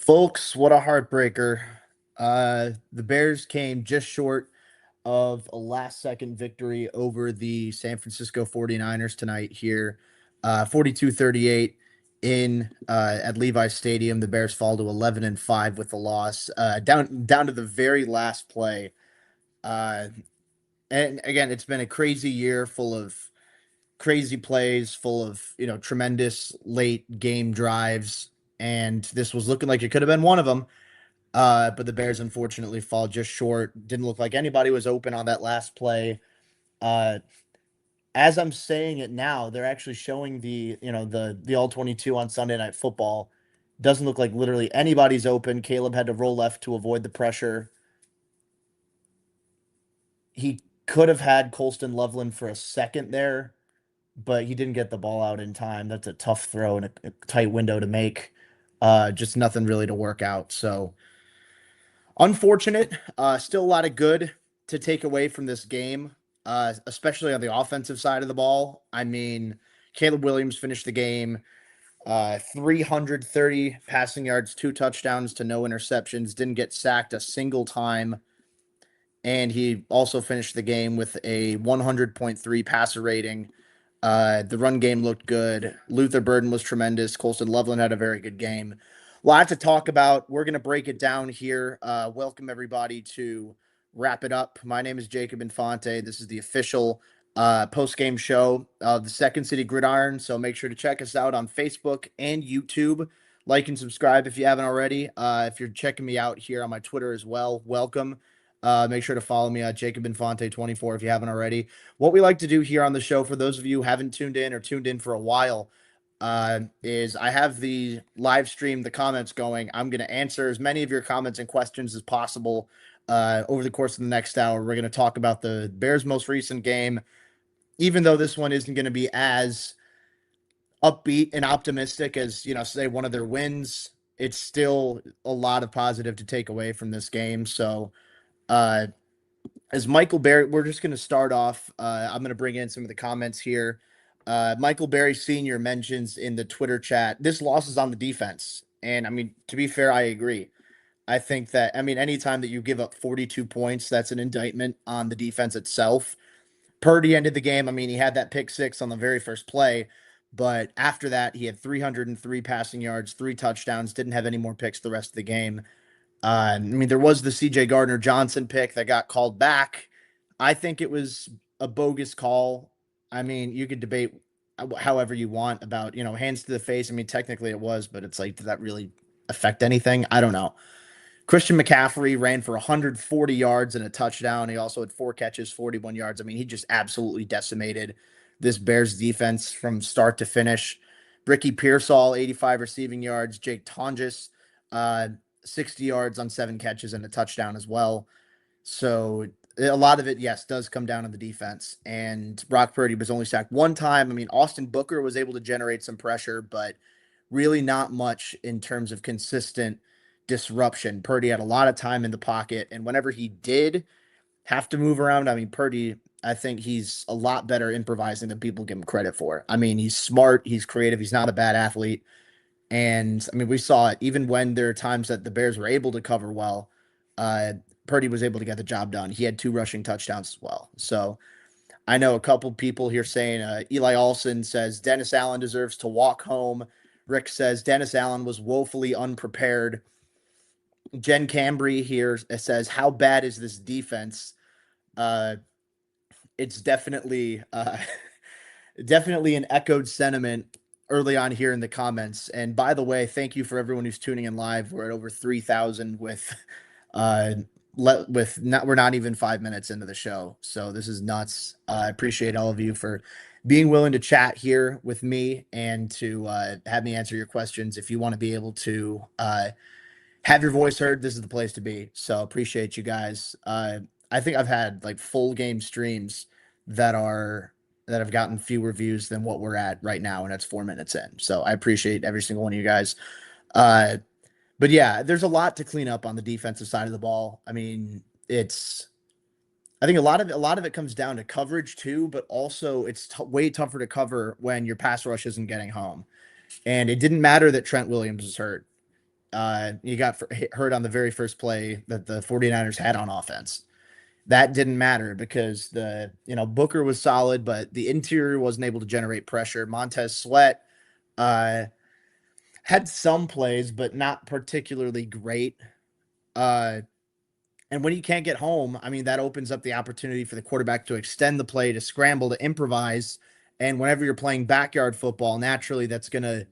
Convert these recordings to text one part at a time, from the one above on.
Folks, what a heartbreaker. The Bears came just short of a last second victory over the San Francisco 49ers tonight here. 42-38 in at Levi's Stadium. The Bears fall to 11-5 with the loss. Down to the very last play. Uh, and again, it's been a crazy year full of crazy plays, full of, tremendous late game drives, and this was looking like it could have been one of them. But the Bears unfortunately fall just short. Didn't look like anybody was open on that last play. Uh, as I'm saying it now, they're actually showing the all 22 on Sunday Night Football. Doesn't look like literally anybody's open. Caleb had to roll left to avoid the pressure. He could have had Colston Loveland for a second there, but he didn't get the ball out in time. That's a tough throw and a tight window to make. Just nothing really to work out. So unfortunate. Still a lot of good to take away from this game, especially on the offensive side of the ball. I mean, Caleb Williams finished the game 330 passing yards, 2 touchdowns to no interceptions, didn't get sacked a single time. And he also finished the game with a 100.3 passer rating. The run game looked good. Luther Burden was tremendous. Colston Loveland had a very good game. A lot to talk about. We're going to break it down here. Welcome, everybody, to Wrap It Up. My name is Jacob Infante. This is the official post-game show of the Second City Gridiron, so make sure to check us out on Facebook and YouTube. Like and subscribe if you haven't already. If you're checking me out here on my Twitter as well, welcome. Make sure to follow me at Jacob Infante 24 if you haven't already. What we like to do here on the show, for those of you who haven't tuned in or tuned in for a while, is I have the live stream, the comments going. I'm going to answer as many of your comments and questions as possible over the course of the next hour. We're going to talk about the Bears' most recent game, even though this one isn't going to be as upbeat and optimistic as, say one of their wins. It's still a lot of positive to take away from this game. So, as Michael Berry, we're just going to start off. I'm going to bring in some of the comments here. Michael Berry Sr. mentions in the Twitter chat, this loss is on the defense. And I mean, to be fair, I agree. I think that, anytime that you give up 42 points, that's an indictment on the defense itself. Purdy ended the game. He had that pick six on the very first play. But after that, he had 303 passing yards, 3 touchdowns, didn't have any more picks the rest of the game. There was the CJ Gardner-Johnson pick that got called back. I think it was a bogus call. You could debate however you want about, hands to the face. Technically it was, but it's like, did that really affect anything? I don't know. Christian McCaffrey ran for 140 yards and a touchdown. He also had 4 catches, 41 yards. He just absolutely decimated this Bears defense from start to finish. Ricky Pearsall, 85 receiving yards. Jake Tonjes, 60 yards on 7 catches and a touchdown as well. So a lot of it, yes, does come down to the defense. And Brock Purdy was only sacked one time. Austin Booker was able to generate some pressure, but really not much in terms of consistent disruption. Purdy had a lot of time in the pocket, and whenever he did have to move around, Purdy, I think he's a lot better improvising than people give him credit for. He's smart, he's creative, he's not a bad athlete. And we saw it even when there are times that the Bears were able to cover well. Purdy was able to get the job done. He had 2 rushing touchdowns as well. So I know a couple people here saying, Eli Olson says Dennis Allen deserves to walk home. Rick says Dennis Allen was woefully unprepared. Jen Cambry here says, how bad is this defense? It's definitely definitely an echoed sentiment early on here in the comments. And by the way, thank you for everyone who's tuning in live. We're at over 3,000 with we're not even 5 minutes into the show. So this is nuts. I appreciate all of you for being willing to chat here with me and to have me answer your questions. If you want to be able to have your voice heard, this is the place to be. So appreciate you guys. I think I've had like full game streams that have gotten fewer views than what we're at right now, and that's 4 minutes in. So I appreciate every single one of you guys. But yeah, there's a lot to clean up on the defensive side of the ball. I think a lot of it comes down to coverage too, but also it's way tougher to cover when your pass rush isn't getting home. And it didn't matter that Trent Williams was hurt. You got hurt on the very first play that the 49ers had on offense. That didn't matter because Booker was solid, but the interior wasn't able to generate pressure. Montez Sweat uh, had some plays, but not particularly great. Uh, and when you can't get home, I mean, that opens up the opportunity for the quarterback to extend the play, to scramble, to improvise. And whenever you're playing backyard football, naturally that's gonna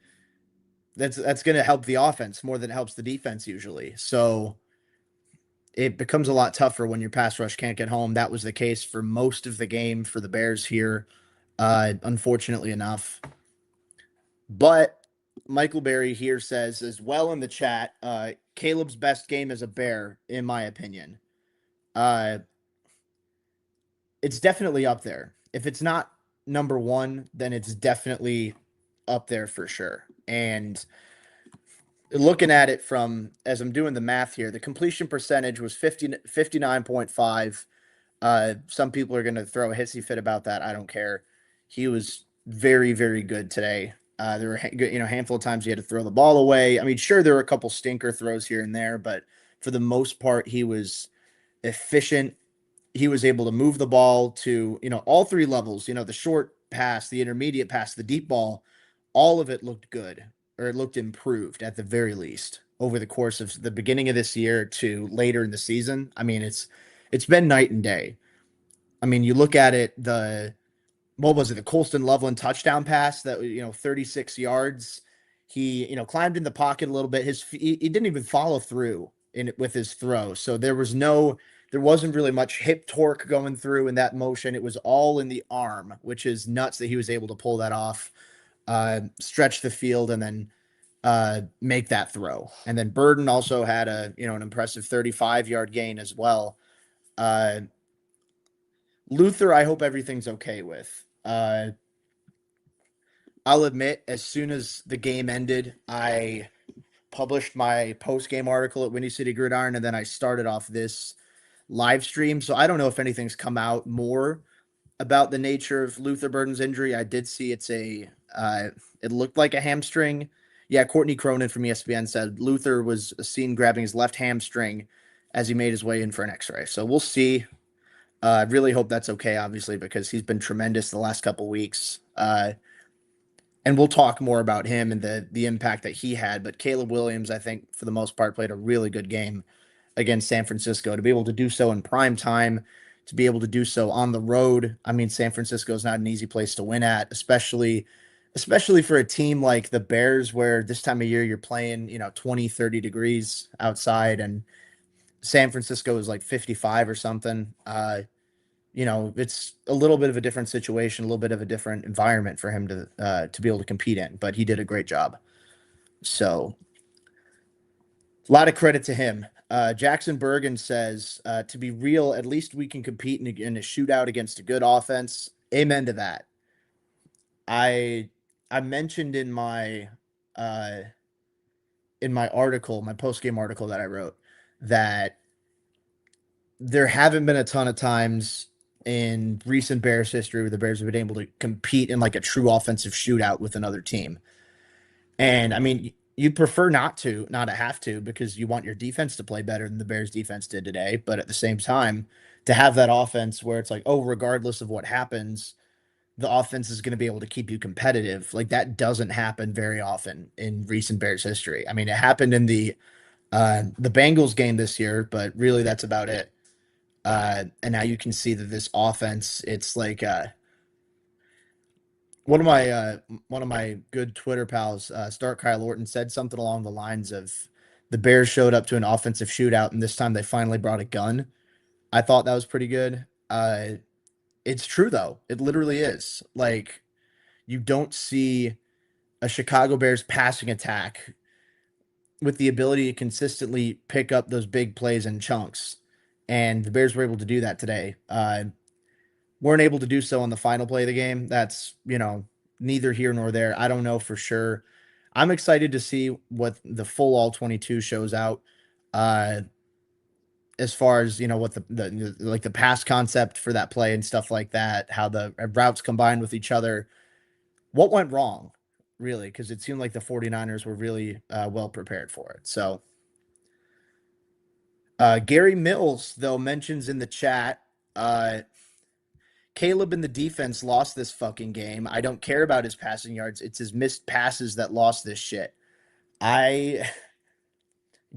help the offense more than it helps the defense usually. So it becomes a lot tougher when your pass rush can't get home. That was the case for most of the game for the Bears here, unfortunately enough. But Michael Berry here says as well in the chat, Caleb's best game as a Bear, in my opinion. Uh, it's definitely up there. If it's not number one, then it's definitely up there for sure. And looking at it from as I'm doing the math here, the completion percentage was 59.5. Some people are going to throw a hissy fit about that. I don't care. He was very, very good today. There were a handful of times he had to throw the ball away. I mean, sure, there were a couple stinker throws here and there, but for the most part, he was efficient. He was able to move the ball to, all three levels, the short pass, the intermediate pass, the deep ball, all of it looked good, or it looked improved at the very least over the course of the beginning of this year to later in the season. I mean, it's been night and day. I mean, you look at it, what was it, the Colston Loveland touchdown pass that, 36 yards. He, climbed in the pocket a little bit. He didn't even follow through with his throw. So there wasn't really much hip torque going through in that motion. It was all in the arm, which is nuts that he was able to pull that off, stretch the field, and then make that throw. And then Burden also had an impressive 35-yard gain as well. Uh, Luther, I hope everything's okay with. I'll admit, as soon as the game ended, I published my post-game article at Windy City Gridiron, and then I started off this live stream. So I don't know if anything's come out more about the nature of Luther Burden's injury. I did see it looked like a hamstring. Yeah, Courtney Cronin from ESPN said Luther was seen grabbing his left hamstring as he made his way in for an X-ray. So we'll see. I really hope that's okay, obviously, because he's been tremendous the last couple weeks. And we'll talk more about him and the impact that he had. But Caleb Williams, I think, for the most part, played a really good game against San Francisco. To be able to do so in prime time, to be able to do so on the road. I mean, San Francisco is not an easy place to win at, especially for a team like the Bears, where this time of year you're playing, 20, 30 degrees outside, and San Francisco is like 55 or something. It's a little bit of a different situation, a little bit of a different environment for him to be able to compete in, but he did a great job. So a lot of credit to him. Jackson Bergen says, to be real, at least we can compete in a shootout against a good offense. Amen to that. I I mentioned uh, in my article, my post game article that I wrote, that there haven't been a ton of times in recent Bears history where the Bears have been able to compete in like a true offensive shootout with another team. And I mean, you'd prefer not to have to, because you want your defense to play better than the Bears defense did today. But at the same time, to have that offense where it's like, oh, regardless of what happens, the offense is going to be able to keep you competitive. Like that doesn't happen very often in recent Bears history. I mean, it happened in the Bengals game this year, but really that's about it. And now you can see that this offense, it's like one of my good Twitter pals, Start Kyle Orton, said something along the lines of the Bears showed up to an offensive shootout, and this time they finally brought a gun. I thought that was pretty good. It's true though; it literally is. Like you don't see a Chicago Bears passing attack with the ability to consistently pick up those big plays in chunks, and the Bears were able to do that today. Weren't able to do so on the final play of the game. That's, neither here nor there. I don't know for sure. I'm excited to see what the full all 22 shows out. Uh, as far as, what like the pass concept for that play and stuff like that, how the routes combined with each other. What went wrong? really, because it seemed like the 49ers were really well prepared for it. So Gary Mills, though, mentions in the chat, uh, Caleb in the defense lost this fucking game. I don't care about his passing yards. It's his missed passes that lost this shit. I,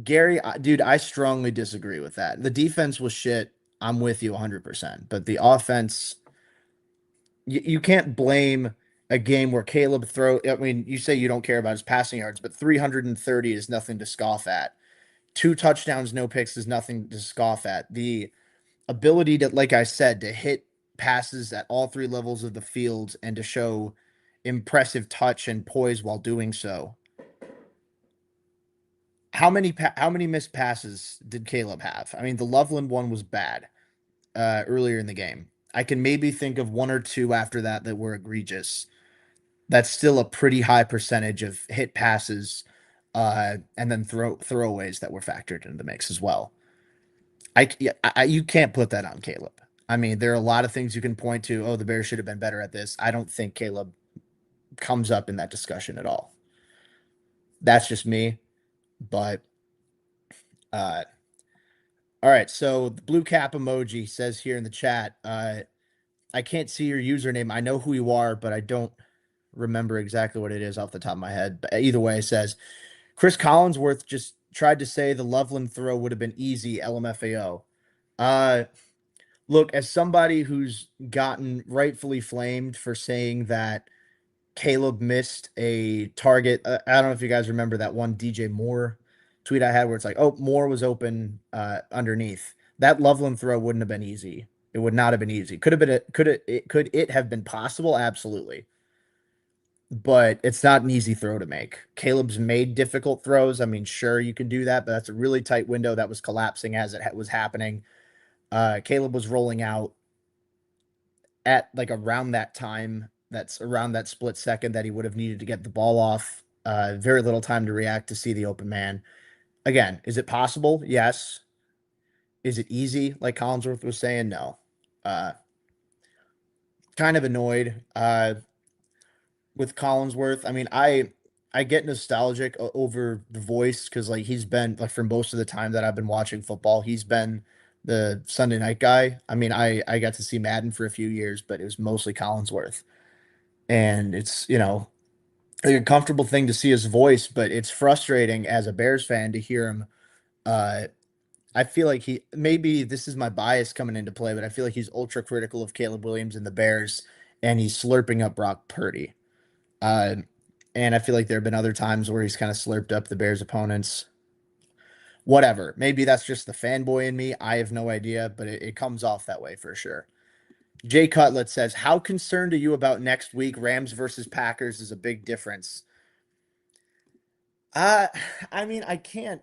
Gary, dude, I strongly disagree with that. The defense was shit. I'm with you 100%. But the offense, you can't blame a game where Caleb I mean, you say you don't care about his passing yards, but 330 is nothing to scoff at. Two touchdowns, no picks is nothing to scoff at. The ability to, like I said, to hit passes at all three levels of the field and to show impressive touch and poise while doing so. How many missed passes did Caleb have? I mean, the Loveland one was bad earlier in the game. I can maybe think of one or two after that that were egregious. That's still a pretty high percentage of hit passes and then throwaways that were factored into the mix as well. You can't put that on Caleb. I mean, there are a lot of things you can point to. Oh, the Bears should have been better at this. I don't think Caleb comes up in that discussion at all. That's just me. But uh, all right. So the blue cap emoji says here in the chat, I can't see your username. I know who you are, but I don't remember exactly what it is off the top of my head. But either way, it says Chris Collinsworth just tried to say the Loveland throw would have been easy. LMFAO. Uh, Look, as somebody who's gotten rightfully flamed for saying that Caleb missed a target, I don't know if you guys remember that one DJ Moore tweet I had where it's like, oh, Moore was open underneath. That Loveland throw wouldn't have been easy. It would not have been easy. Could it have been possible? Absolutely. But it's not an easy throw to make. Caleb's made difficult throws. I mean, sure, you can do that, but that's a really tight window that was collapsing as it was happening. Caleb was rolling out at like around that time. That's around that split second that he would have needed to get the ball off. Very little time to react to see the open man. Again, is it possible? Yes. Is it easy? Like Collinsworth was saying, no. Uh, Kind of annoyed with Collinsworth. I mean, I get nostalgic over the voice because like he's been like for most of the time that I've been watching football, he's been the Sunday night guy. I mean, I got to see Madden for a few years, but it was mostly Collinsworth. And it's, like a comfortable thing to see his voice, but it's frustrating as a Bears fan to hear him. Uh, I feel like maybe this is my bias coming into play, but I feel like he's ultra critical of Caleb Williams and the Bears, and he's slurping up Brock Purdy. Uh, and I feel like there have been other times where he's kind of slurped up the Bears opponents. Whatever. Maybe that's just the fanboy in me. I have no idea, but it comes off that way for sure. Jay Cutlet says, how concerned are you about next week? Rams versus Packers is a big difference. Uh, I mean, I can't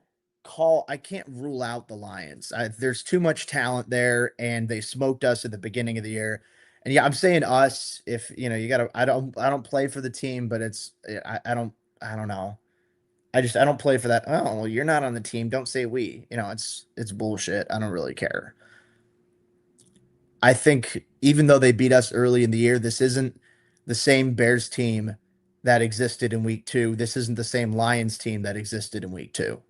rule out the Lions. There's too much talent there, and they smoked us at the beginning of the year. And yeah, I'm saying us. If you gotta, I don't play for the team, but I don't know. I don't play for that. Oh, well, you're not on the team. Don't say we. It's bullshit. I don't really care. I think even though they beat us early in the year, this isn't the same Bears team that existed in week two. This isn't the same Lions team that existed in week two.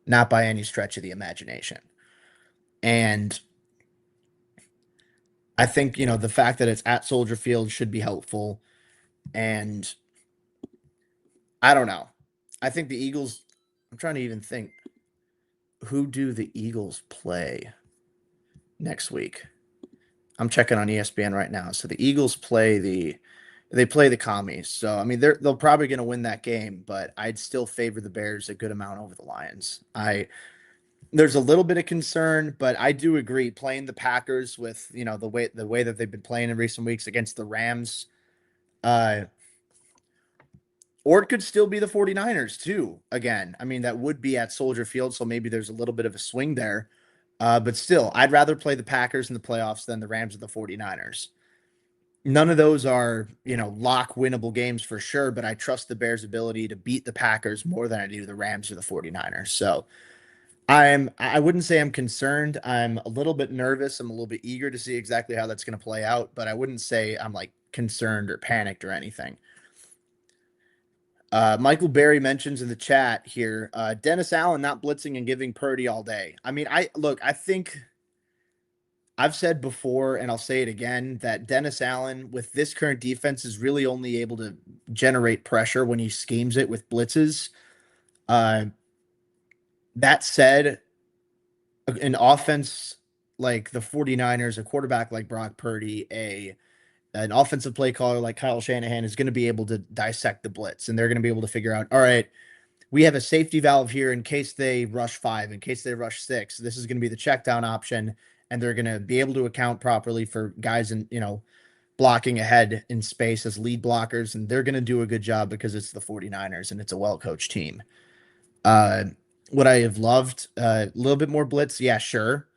Not by any stretch of the imagination. And I think, the fact that it's at Soldier Field should be helpful. And I don't know. I think the Eagles, I'm trying to even think, who do the Eagles play next week? I'm checking on ESPN right now. So the Eagles play the commies. So I mean they'll probably going to win that game, but I'd still favor the Bears a good amount over the Lions. There's a little bit of concern, but I do agree playing the Packers with, the way that they've been playing in recent weeks against the Rams, uh, or it could still be the 49ers too. Again, I mean, that would be at Soldier Field, so maybe there's a little bit of a swing there. But still, I'd rather play the Packers in the playoffs than the Rams or the 49ers. None of those are, lock winnable games for sure, but I trust the Bears' ability to beat the Packers more than I do the Rams or the 49ers. So I wouldn't say I'm concerned. I'm a little bit nervous. I'm a little bit eager to see exactly how that's going to play out, but I wouldn't say I'm like concerned or panicked or anything. Michael Berry mentions in the chat here, Dennis Allen not blitzing and giving Purdy all day. I mean, I think I've said before, and I'll say it again, that Dennis Allen with this current defense is really only able to generate pressure when he schemes it with blitzes. Uh, that said, an offense like the 49ers, a quarterback like Brock Purdy, a an offensive play caller like Kyle Shanahan is going to be able to dissect the blitz, and they're going to be able to figure out, all right, we have a safety valve here in case they rush five, in case they rush six. This is going to be the check down option, and they're going to be able to account properly for guys in, blocking ahead in space as lead blockers, and they're going to do a good job because it's the 49ers and it's a well coached team. Uh, would I have loved a little bit more blitz? Yeah, sure.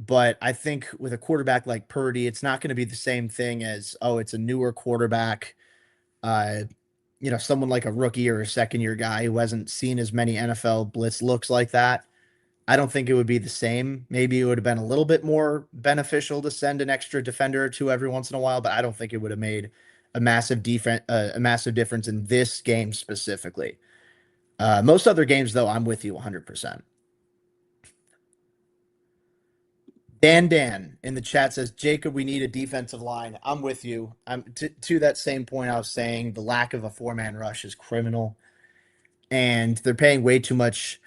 But I think with a quarterback like Purdy, it's not going to be the same thing as, oh, it's a newer quarterback. Uh, someone like a rookie or a second year guy who hasn't seen as many NFL blitz looks like that. I don't think it would be the same. Maybe it would have been a little bit more beneficial to send an extra defender or two every once in a while, but I don't think it would have made a massive difference in this game specifically. Most other games, though, I'm with you 100%. Dan in the chat says, Jacob, we need a defensive line. I'm with you. I'm to that same point I was saying, the lack of a four-man rush is criminal, and they're paying way too much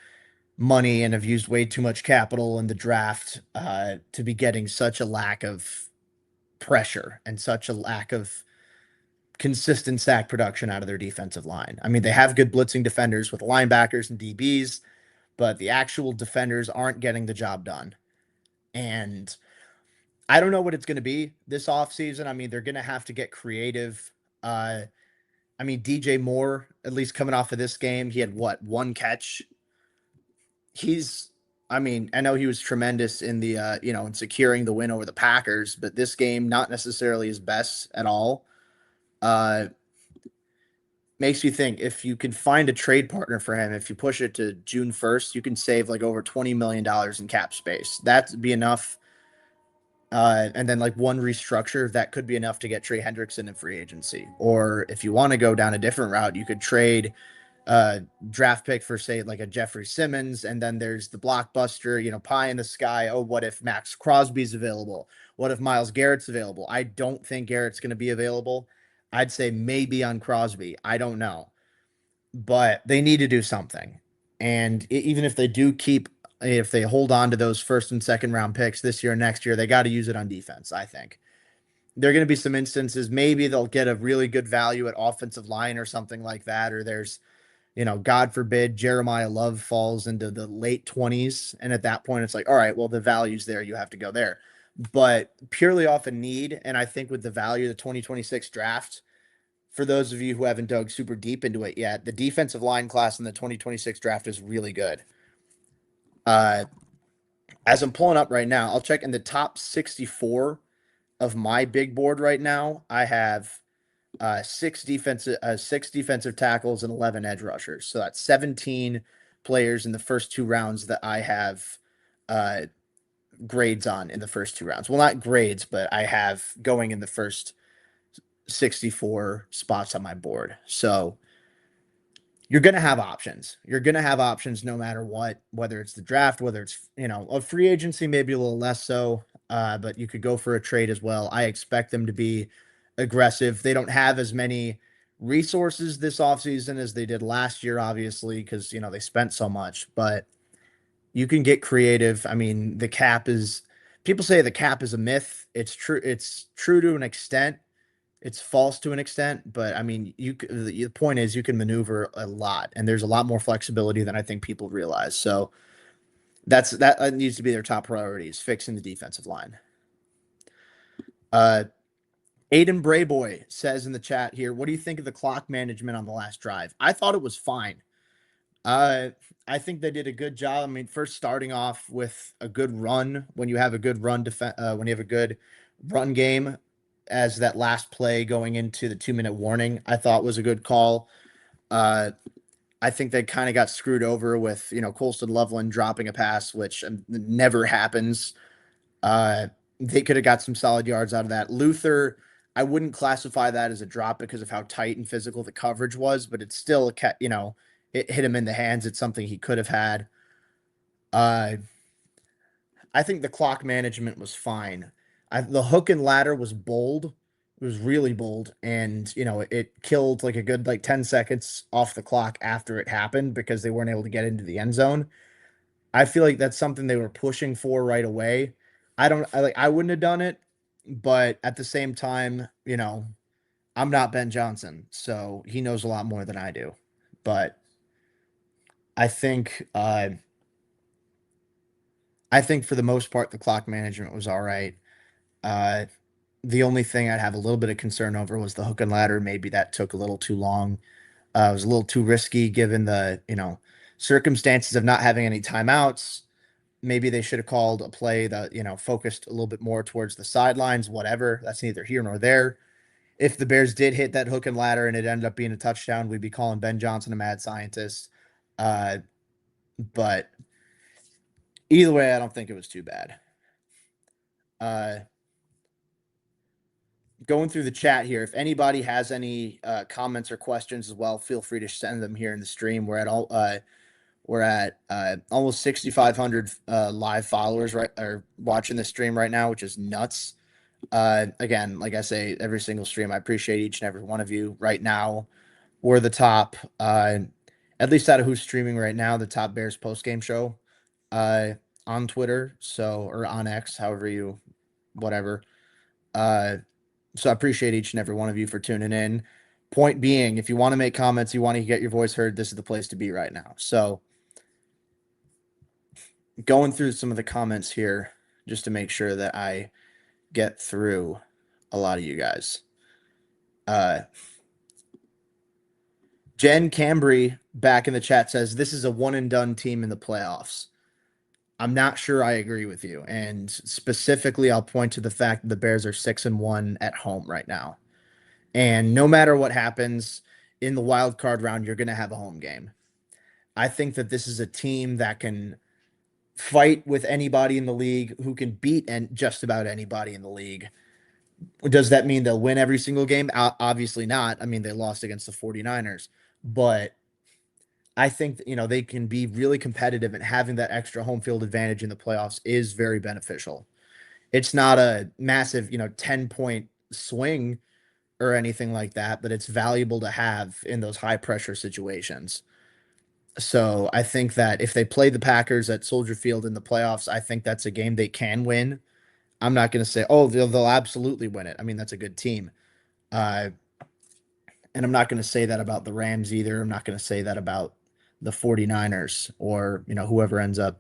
money and have used way too much capital in the draft to be getting such a lack of pressure and such a lack of consistent sack production out of their defensive line. I mean, they have good blitzing defenders with linebackers and DBs, but the actual defenders aren't getting the job done. And I don't know what it's going to be this offseason. I mean, they're going to have to get creative. I mean, DJ Moore, at least coming off of this game, he had what, one catch? He's, I mean, I know he was tremendous in the, in securing the win over the Packers, but this game, not necessarily his best at all. Uh, Makes you think if you can find a trade partner for him, if you push it to June 1st, you can save like over $20 million in cap space. That'd be enough. And then like one restructure that could be enough to get Trey Hendrickson in free agency. Or if you want to go down a different route, you could trade draft pick for say like a Jeffrey Simmons, and then there's the blockbuster, pie in the sky. Oh, what if Max Crosby's available? What if Myles Garrett's available? I don't think Garrett's going to be available. I'd say maybe on Crosby. I don't know, but they need to do something. And even if they do if they hold on to those first and second round picks this year and next year, they got to use it on defense. I think there are going to be some instances maybe they'll get a really good value at offensive line or something like that, or there's God forbid Jeremiah Love falls into the late 20s. And at that point, it's like, all right, well, the value's there. You have to go there. But purely off a need. And I think with the value of the 2026 draft, for those of you who haven't dug super deep into it yet, the defensive line class in the 2026 draft is really good. As I'm pulling up right now, I'll check in the top 64 of my big board right now. I have six defensive tackles and 11 edge rushers. So that's 17 players in the first two rounds that I have grades on in the first two rounds. Well, not grades, but I have going in the first 64 spots on my board. So you're going to have options. You're going to have options no matter what, whether it's the draft, whether it's, a free agency, maybe a little less so, but you could go for a trade as well. I expect them to be aggressive. They don't have as many resources this offseason as they did last year, obviously, because, they spent so much, but you can get creative. I mean, people say the cap is a myth. It's true. It's true to an extent. It's false to an extent, but I mean, the point is you can maneuver a lot, and there's a lot more flexibility than I think people realize. So that needs to be their top priorities, fixing the defensive line. Aiden Brayboy says in the chat here, what do you think of the clock management on the last drive? I thought it was fine. I think they did a good job. I mean, first starting off with a good run when you have a good run when you have a good run game as that last play going into the 2-minute warning, I thought was a good call. I think they kind of got screwed over with, Colston Loveland dropping a pass, which never happens. They could have got some solid yards out of that. Luther, I wouldn't classify that as a drop because of how tight and physical the coverage was, but it's still it hit him in the hands. It's something he could have had. Uh, I think the clock management was fine. The hook and ladder was bold. It was really bold, and it killed like a good like 10 seconds off the clock after it happened because they weren't able to get into the end zone. I feel like that's something they were pushing for right away. I wouldn't have done it, but at the same time, I'm not Ben Johnson, so he knows a lot more than I do. But I think uh I think for the most part the clock management was all right. Uh the only thing I'd have a little bit of concern over was the hook and ladder. Maybe that took a little too long. It was a little too risky given the, circumstances of not having any timeouts. Maybe they should have called a play that, focused a little bit more towards the sidelines, whatever. That's neither here nor there. If the Bears did hit that hook and ladder and it ended up being a touchdown, we'd be calling Ben Johnson a mad scientist. Uh, but either way, I don't think it was too bad. Uh, Going through the chat here, if anybody has any comments or questions as well, feel free to send them here in the stream. We're at almost 6,500 live followers right are watching the stream right now, which is nuts. Again, like I say, every single stream, I appreciate each and every one of you. Right now, we're the top, at least out of who's streaming right now, the top Bears post game show uh, on Twitter, or on X, however whatever. Uh, so I appreciate each and every one of you for tuning in. Point being, if you want to make comments, you want to get your voice heard, this is the place to be right now. So going through some of the comments here just to make sure that I get through a lot of you guys. Jen Cambry back in the chat says this is a one and done team in the playoffs. I'm not sure I agree with you. And specifically, I'll point to the fact that the Bears are 6-1 at home right now. And no matter what happens in the wild card round, you're going to have a home game. I think that this is a team that can fight with anybody in the league, who can beat just about anybody in the league. Does that mean they'll win every single game? Obviously not. I mean, they lost against the 49ers, but I think they can be really competitive, and having that extra home field advantage in the playoffs is very beneficial. It's not a massive, 10-point swing or anything like that, but it's valuable to have in those high pressure situations. So I think that if they play the Packers at Soldier Field in the playoffs, I think that's a game they can win. I'm not going to say, oh, they'll absolutely win it. I mean, that's a good team. Uh, and I'm not going to say that about the Rams either. I'm not going to say that about the 49ers or, whoever ends up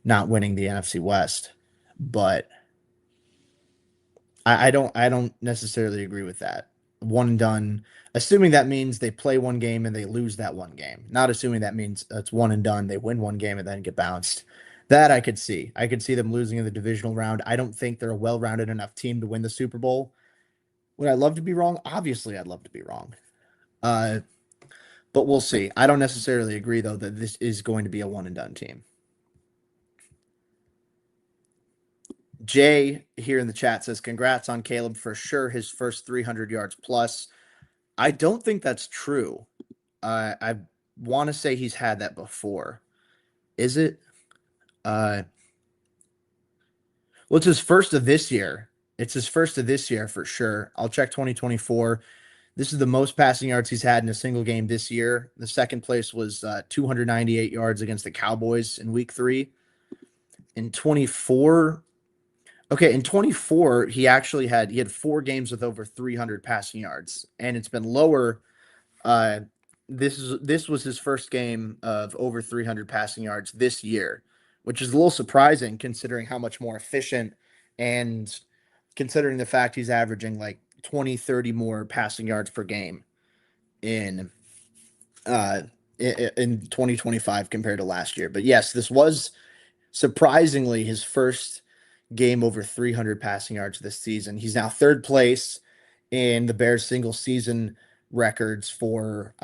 not winning the NFC West. But I don't necessarily agree with that. One and done, assuming that means they play one game and they lose that one game. Not assuming that means it's one and done, they win one game and then get bounced. That I could see. I could see them losing in the divisional round. I don't think they're a well-rounded enough team to win the Super Bowl. Would I love to be wrong? Obviously, I'd love to be wrong. Uh, but we'll see. I don't necessarily agree, though, that this is going to be a one and done team. Jay here in the chat says, congrats on Caleb, for sure his first 300 yards plus. I don't think that's true. I want to say he's had that before. Is it? Well, it's his first of this year. It's his first of this year for sure. I'll check 2024. This is the most passing yards he's had in a single game this year. The second place was 298 yards against the Cowboys in week 3. In 24, okay, in 24, he had 4 games with over 300 passing yards, and it's been lower. This was his first game of over 300 passing yards this year, which is a little surprising considering how much more efficient, and considering the fact he's averaging like 20, 30 more passing yards per game in uh in 2025 compared to last year. But yes, this was surprisingly his first game over 300 passing yards this season. He's now third place in the Bears single season records for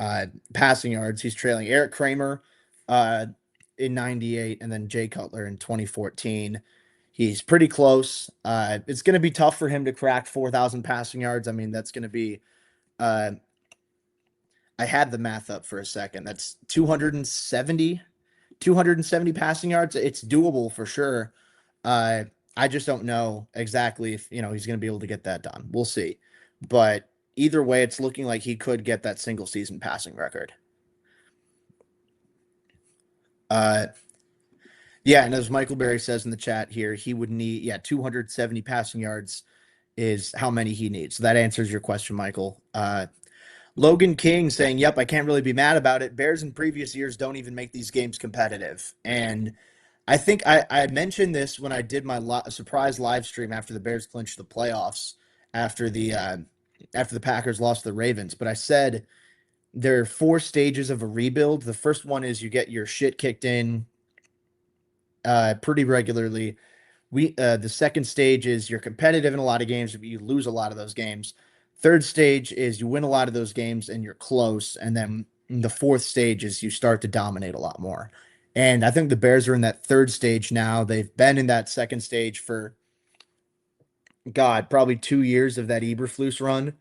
passing yards. He's trailing Eric Kramer in 98 and then Jay Cutler in 2014. He's pretty close. It's going to be tough for him to crack 4,000 passing yards. I mean, that's going to be. Uh, I had the math up for a second. That's 270 passing yards. It's doable for sure. Uh, I just don't know exactly if he's going to be able to get that done. We'll see. But either way, it's looking like he could get that single season passing record. Uh, yeah, and as Michael Berry says in the chat here, he would need 270 passing yards is how many he needs. So that answers your question, Michael. Logan King saying, "Yep, I can't really be mad about it. Bears in previous years don't even make these games competitive." And I think I mentioned this when I did my surprise live stream after the Bears clinched the playoffs after the Packers lost to the Ravens. But I said there are four stages of a rebuild. The first one is you get your shit kicked in pretty regularly. The second stage is you're competitive in a lot of games, but you lose a lot of those games. Third stage is you win a lot of those games and you're close, and then the fourth stage is you start to dominate a lot more. And I think the Bears are in that third stage now. They've been in that second stage for God, probably 2 years of that Eberflus run.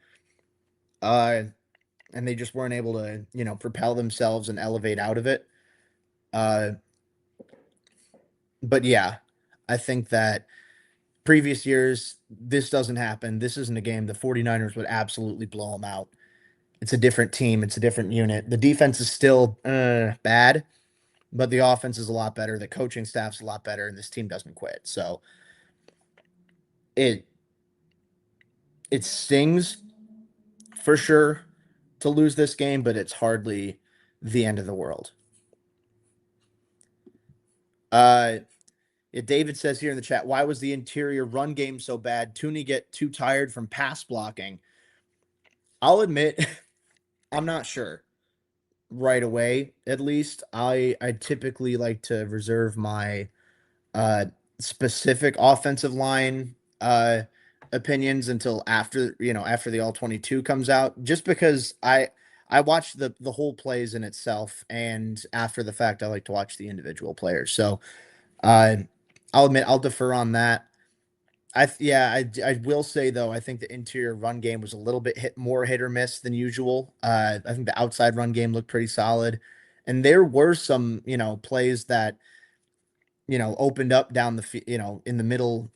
Uh, and they just weren't able to, propel themselves and elevate out of it. Uh, but yeah, I think that previous years, this doesn't happen. This isn't a game. The 49ers would absolutely blow them out. It's a different team. It's a different unit. The defense is still bad, but the offense is a lot better. The coaching staff's a lot better, and this team doesn't quit. So it it stings for sure to lose this game, but it's hardly the end of the world. Uh, David says here in the chat, why was the interior run game so bad? Tooney get too tired from pass blocking. I'll admit, I'm not sure right away. At least I typically like to reserve my uh, specific offensive line opinions until after the all 22 comes out, just because I watch the whole plays in itself, and after the fact I like to watch the individual players. So uh, I'll admit I'll defer on that. I will say though, I think the interior run game was a little bit hit or miss than usual. I think the outside run game looked pretty solid, and there were some plays that opened up down in the middle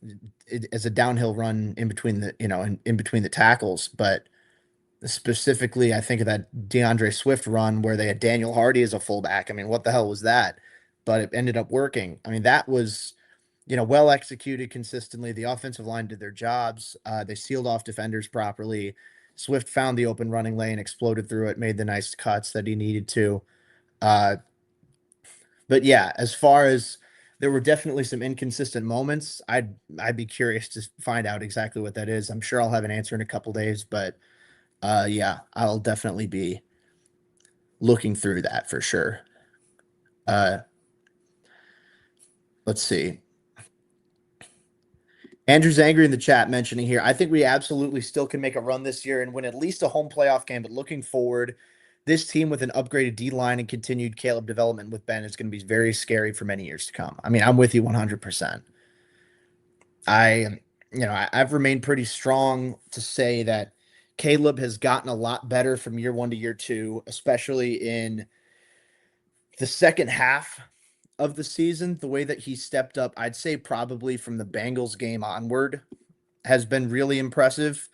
as a downhill run in between in between the tackles. But specifically, I think of that DeAndre Swift run where they had Daniel Hardy as a fullback. I mean, what the hell was that? But it ended up working. I mean, that was well executed consistently. The offensive line did their jobs. They sealed off defenders properly. Swift found the open running lane, exploded through it, made the nice cuts that he needed to. Uh, but yeah, as far as there were definitely some inconsistent moments, I'd be curious to find out exactly what that is. I'm sure I'll have an answer in a couple days, but yeah, I'll definitely be looking through that for sure. Uh, let's see. Andrew's angry in the chat mentioning here. I think we absolutely still can make a run this year and win at least a home playoff game. But looking forward, this team with an upgraded D line and continued Caleb development with Ben is going to be very scary for many years to come. I mean, I'm with you 100%. I've remained pretty strong to say that Caleb has gotten a lot better from year one to year two, especially in the second half of the season. The way that he stepped up, I'd say probably from the Bengals game onward, has been really impressive.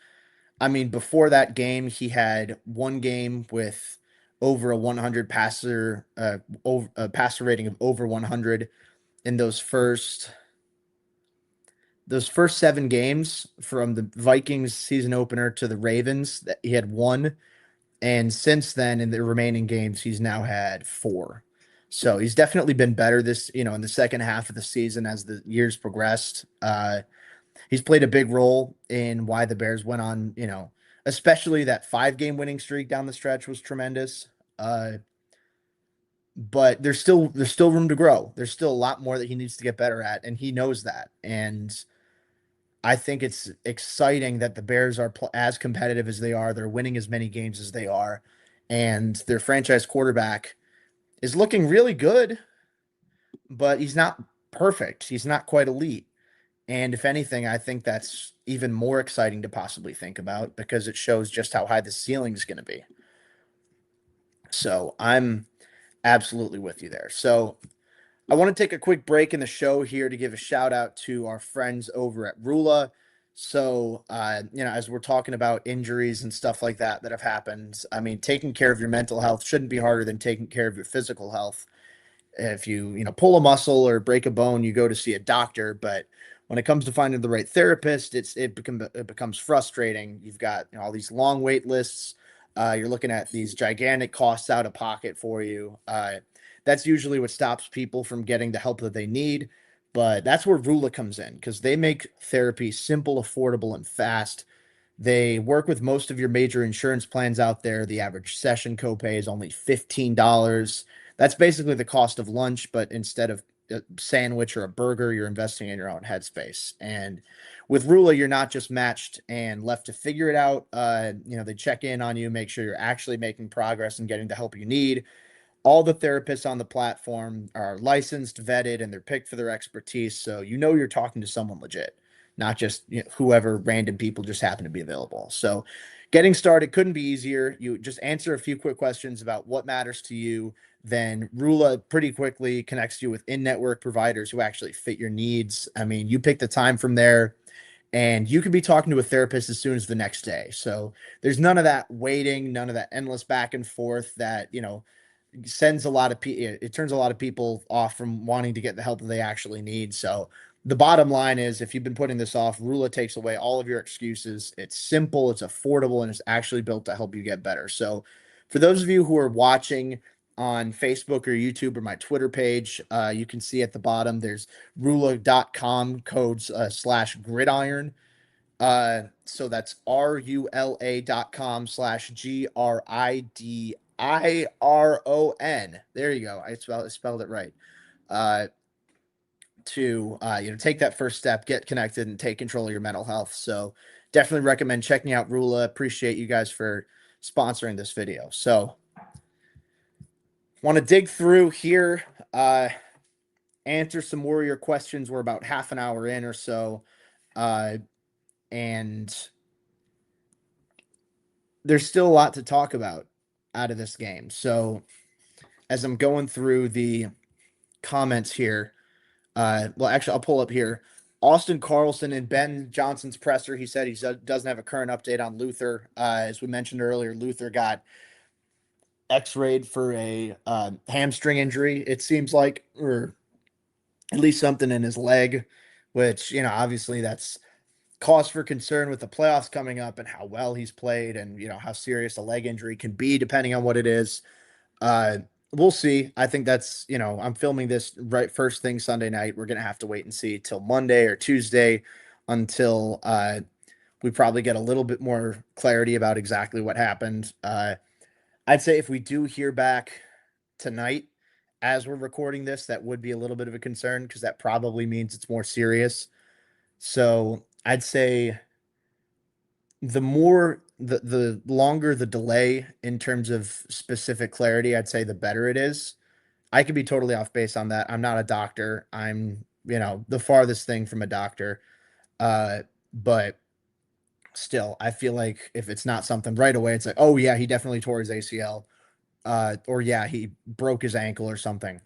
I mean, before that game, he had one game with over a 100 passer rating of over 100 in those first 7 games from the Vikings season opener to the Ravens. That he had one, and since then in the remaining games, he's now had 4. So he's definitely been better in the second half of the season as the years progressed. He's played a big role in why the Bears went on, especially that 5-game winning streak down the stretch was tremendous. But there's still room to grow. There's still a lot more that he needs to get better at, and he knows that. And I think it's exciting that the Bears are as competitive as they are. They're winning as many games as they are, and their franchise quarterback is looking really good, but he's not perfect. He's not quite elite. And if anything, I think that's even more exciting to possibly think about because it shows just how high the ceiling is going to be. So I'm absolutely with you there. So I want to take a quick break in the show here to give a shout out to our friends over at Rula. So, as we're talking about injuries and stuff like that that have happened, I mean, taking care of your mental health shouldn't be harder than taking care of your physical health. If you pull a muscle or break a bone, you go to see a doctor. But when it comes to finding the right therapist, it becomes frustrating. You've got all these long wait lists. You're looking at these gigantic costs out of pocket for you. That's usually what stops people from getting the help that they need. But that's where Rula comes in because they make therapy simple, affordable, and fast. They work with most of your major insurance plans out there. The average session copay is only $15. That's basically the cost of lunch, but instead of a sandwich or a burger, you're investing in your own headspace. And with Rula, you're not just matched and left to figure it out. They check in on you, make sure you're actually making progress and getting the help you need. All the therapists on the platform are licensed, vetted, and they're picked for their expertise. So you're talking to someone legit, not just whoever random people just happen to be available. So getting started couldn't be easier. You just answer a few quick questions about what matters to you. Then Rula pretty quickly connects you with in-network providers who actually fit your needs. I mean, you pick the time from there and you can be talking to a therapist as soon as the next day. So there's none of that waiting, none of that endless back and forth that, sends a lot of people, it turns a lot of people off from wanting to get the help that they actually need. So the bottom line is if you've been putting this off, Rula takes away all of your excuses. It's simple, it's affordable, and it's actually built to help you get better. So for those of you who are watching on Facebook or YouTube or my Twitter page, you can see at the bottom there's rula.com codes slash gridiron. So that's RULA.com/GRIDIRON. There you go. I spelled it right. Uh, to take that first step, get connected, and take control of your mental health. So definitely recommend checking out Rula. Appreciate you guys for sponsoring this video. So want to dig through here, answer some more of your questions. We're about half an hour in or so, and there's still a lot to talk about out of this game. So as I'm going through the comments here, well, actually, I'll pull up here. Austin Carlson and Ben Johnson's presser. He said he doesn't have a current update on Luther. As we mentioned earlier, Luther got X-rayed for a hamstring injury. It seems like, or at least something in his leg, which obviously that's cause for concern with the playoffs coming up and how well he's played, and how serious a leg injury can be depending on what it is. Uh, we'll see. I think that's, I'm filming this right first thing Sunday night. We're going to have to wait and see till Monday or Tuesday until we probably get a little bit more clarity about exactly what happened. I'd say if we do hear back tonight as we're recording this, that would be a little bit of a concern because that probably means it's more serious. So I'd say the longer the delay in terms of specific clarity, I'd say the better it is. I could be totally off base on that. I'm not a doctor. I'm, the farthest thing from a doctor. But still, I feel like if it's not something right away, it's like, oh yeah, he definitely tore his ACL. Or yeah, he broke his ankle or something,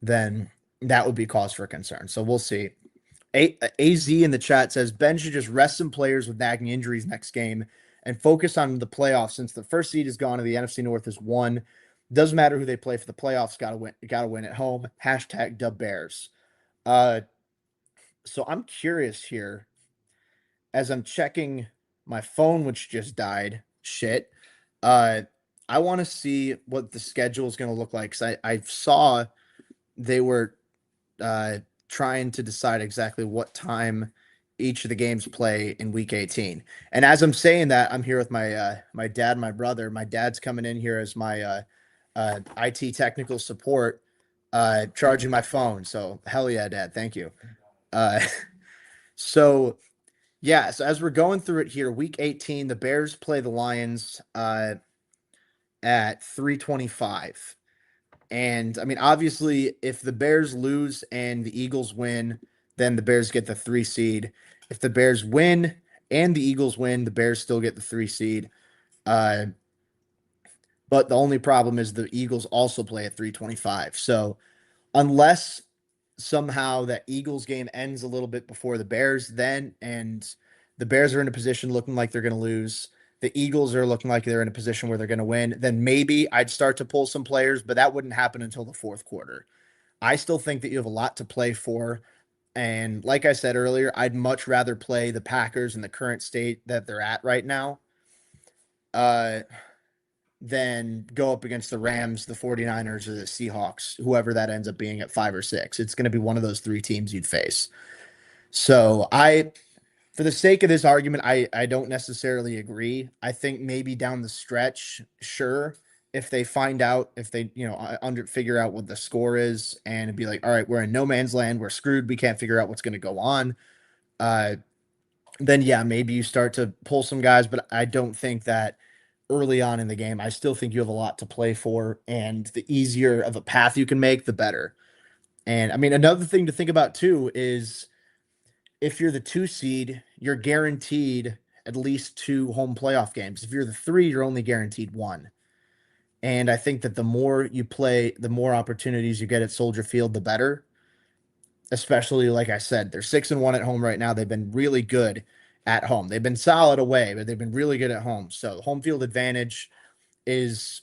then that would be cause for concern. So we'll see. AZ in the chat says Ben should just rest some players with nagging injuries next game and focus on the playoffs since the first seed is gone and the NFC North is won. Doesn't matter who they play for the playoffs. Got to win at home. Hashtag Dub Bears. Uh, so I'm curious here as I'm checking my phone, which just died. Shit. Uh, I want to see what the schedule is going to look like because I saw they were uh, trying to decide exactly what time each of the games play in week 18. And as I'm saying that, I'm here with my dad and my brother. My dad's coming in here as my IT technical support, charging my phone. So hell yeah, Dad, thank you. Uh, so yeah, so as we're going through it here, week 18, the Bears play the Lions at 3:25. And I mean, obviously, if the Bears lose and the Eagles win, then the Bears get the 3 seed. If the Bears win and the Eagles win, the Bears still get the 3 seed. Uh, but the only problem is the Eagles also play at 325. So unless somehow that Eagles game ends a little bit before the Bears then, and the Bears are in a position looking like they're going to lose, the Eagles are looking like they're in a position where they're going to win, then maybe I'd start to pull some players, but that wouldn't happen until the fourth quarter. I still think that you have a lot to play for. And like I said earlier, I'd much rather play the Packers in the current state that they're at right now uh, than go up against the Rams, the 49ers, or the Seahawks, whoever that ends up being at 5 or 6. It's going to be one of those three teams you'd face. So for the sake of this argument, I don't necessarily agree. I think maybe down the stretch, sure, if they find out, if they, figure out what the score is and be like, all right, we're in no man's land, we're screwed, we can't figure out what's going to go on. Uh, then yeah, maybe you start to pull some guys, but I don't think that early on in the game. I still think you have a lot to play for, and the easier of a path you can make, the better. And I mean, another thing to think about too is if you're the 2 seed, you're guaranteed at least 2 home playoff games. If you're the 3, you're only guaranteed 1. And I think that the more you play, the more opportunities you get at Soldier Field, the better. Especially, like I said, they're 6-1 at home right now. They've been really good at home. They've been solid away, but they've been really good at home. So home field advantage is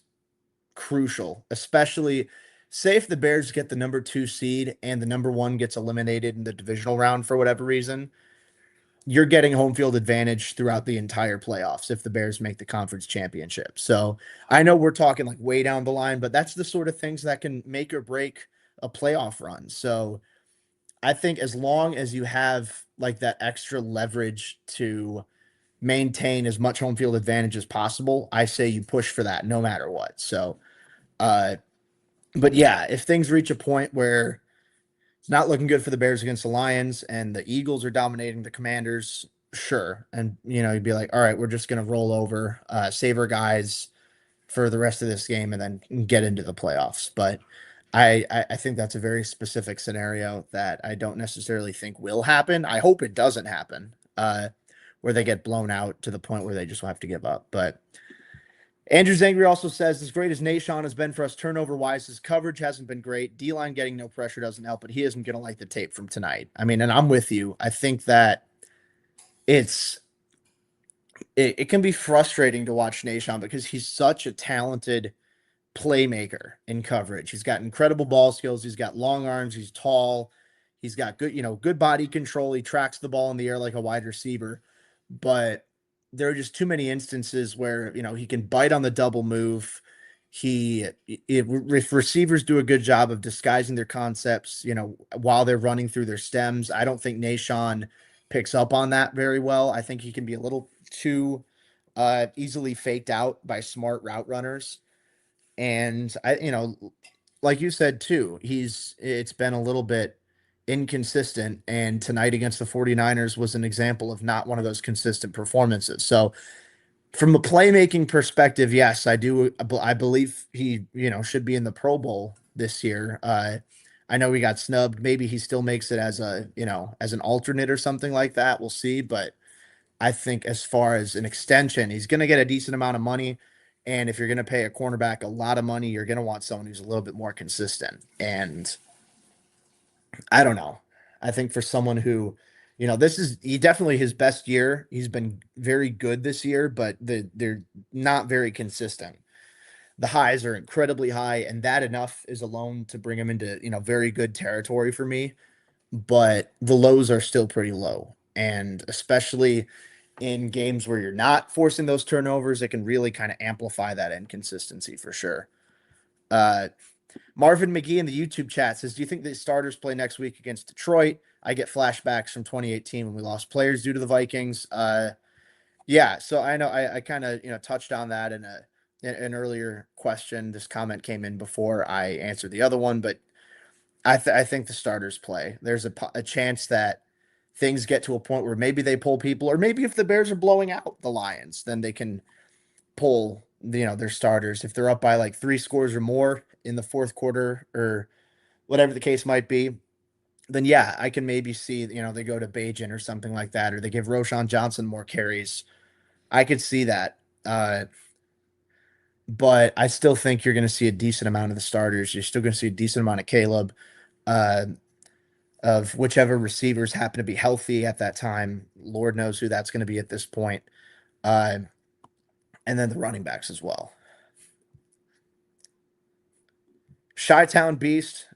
crucial, especially say if the Bears get the number 2 seed and the number 1 gets eliminated in the divisional round for whatever reason, you're getting home field advantage throughout the entire playoffs if the Bears make the conference championship. So I know we're talking like way down the line, but that's the sort of things that can make or break a playoff run. So I think as long as you have like that extra leverage to maintain as much home field advantage as possible, I say you push for that no matter what. So, uh, but yeah, if things reach a point where it's not looking good for the Bears against the Lions and the Eagles are dominating the Commanders, sure. And, you'd be like, all right, we're just going to roll over, save our guys for the rest of this game and then get into the playoffs. But I think that's a very specific scenario that I don't necessarily think will happen. I hope it doesn't happen, where they get blown out to the point where they just have to give up. But Andrew Zangri also says, as great as Nashawn has been for us turnover wise, his coverage hasn't been great. D-line getting no pressure doesn't help, but he isn't going to like the tape from tonight. I mean, and I'm with you. I think that it's it can be frustrating to watch Nashawn because he's such a talented playmaker in coverage. He's got incredible ball skills. He's got long arms. He's tall. He's got good body control. He tracks the ball in the air like a wide receiver. But there are just too many instances where, he can bite on the double move. If receivers do a good job of disguising their concepts, while they're running through their stems, I don't think Nashawn picks up on that very well. I think he can be a little too easily faked out by smart route runners. And like you said too, it's been a little bit inconsistent, and tonight against the 49ers was an example of not one of those consistent performances. So from a playmaking perspective, yes, I believe he, should be in the Pro Bowl this year. I know he got snubbed. Maybe he still makes it as as an alternate or something like that. We'll see. But I think as far as an extension, he's going to get a decent amount of money. And if you're going to pay a cornerback a lot of money, you're going to want someone who's a little bit more consistent. And I don't know. I think for someone who, this is he definitely his best year. He's been very good this year, but they're not very consistent. The highs are incredibly high, and that enough is alone to bring him into, very good territory for me. But the lows are still pretty low. And especially in games where you're not forcing those turnovers, it can really kind of amplify that inconsistency for sure. Uh, Marvin McGee in the YouTube chat says, do you think the starters play next week against Detroit? I get flashbacks from 2018 when we lost players due to the Vikings. Yeah, so I know I kind of, touched on that in an earlier question. This comment came in before I answered the other one, but I think the starters play. There's a chance that things get to a point where maybe they pull people, or maybe if the Bears are blowing out the Lions, then they can pull, their starters. If they're up by like 3 scores or more in the fourth quarter or whatever the case might be, then yeah, I can maybe see, they go to Bajan or something like that, or they give Roshan Johnson more carries. I could see that. But I still think you're going to see a decent amount of the starters. You're still going to see a decent amount of Caleb, uh, of whichever receivers happen to be healthy at that time. Lord knows who that's going to be at this point. Uh, and then the running backs as well. Chi-Town Beast.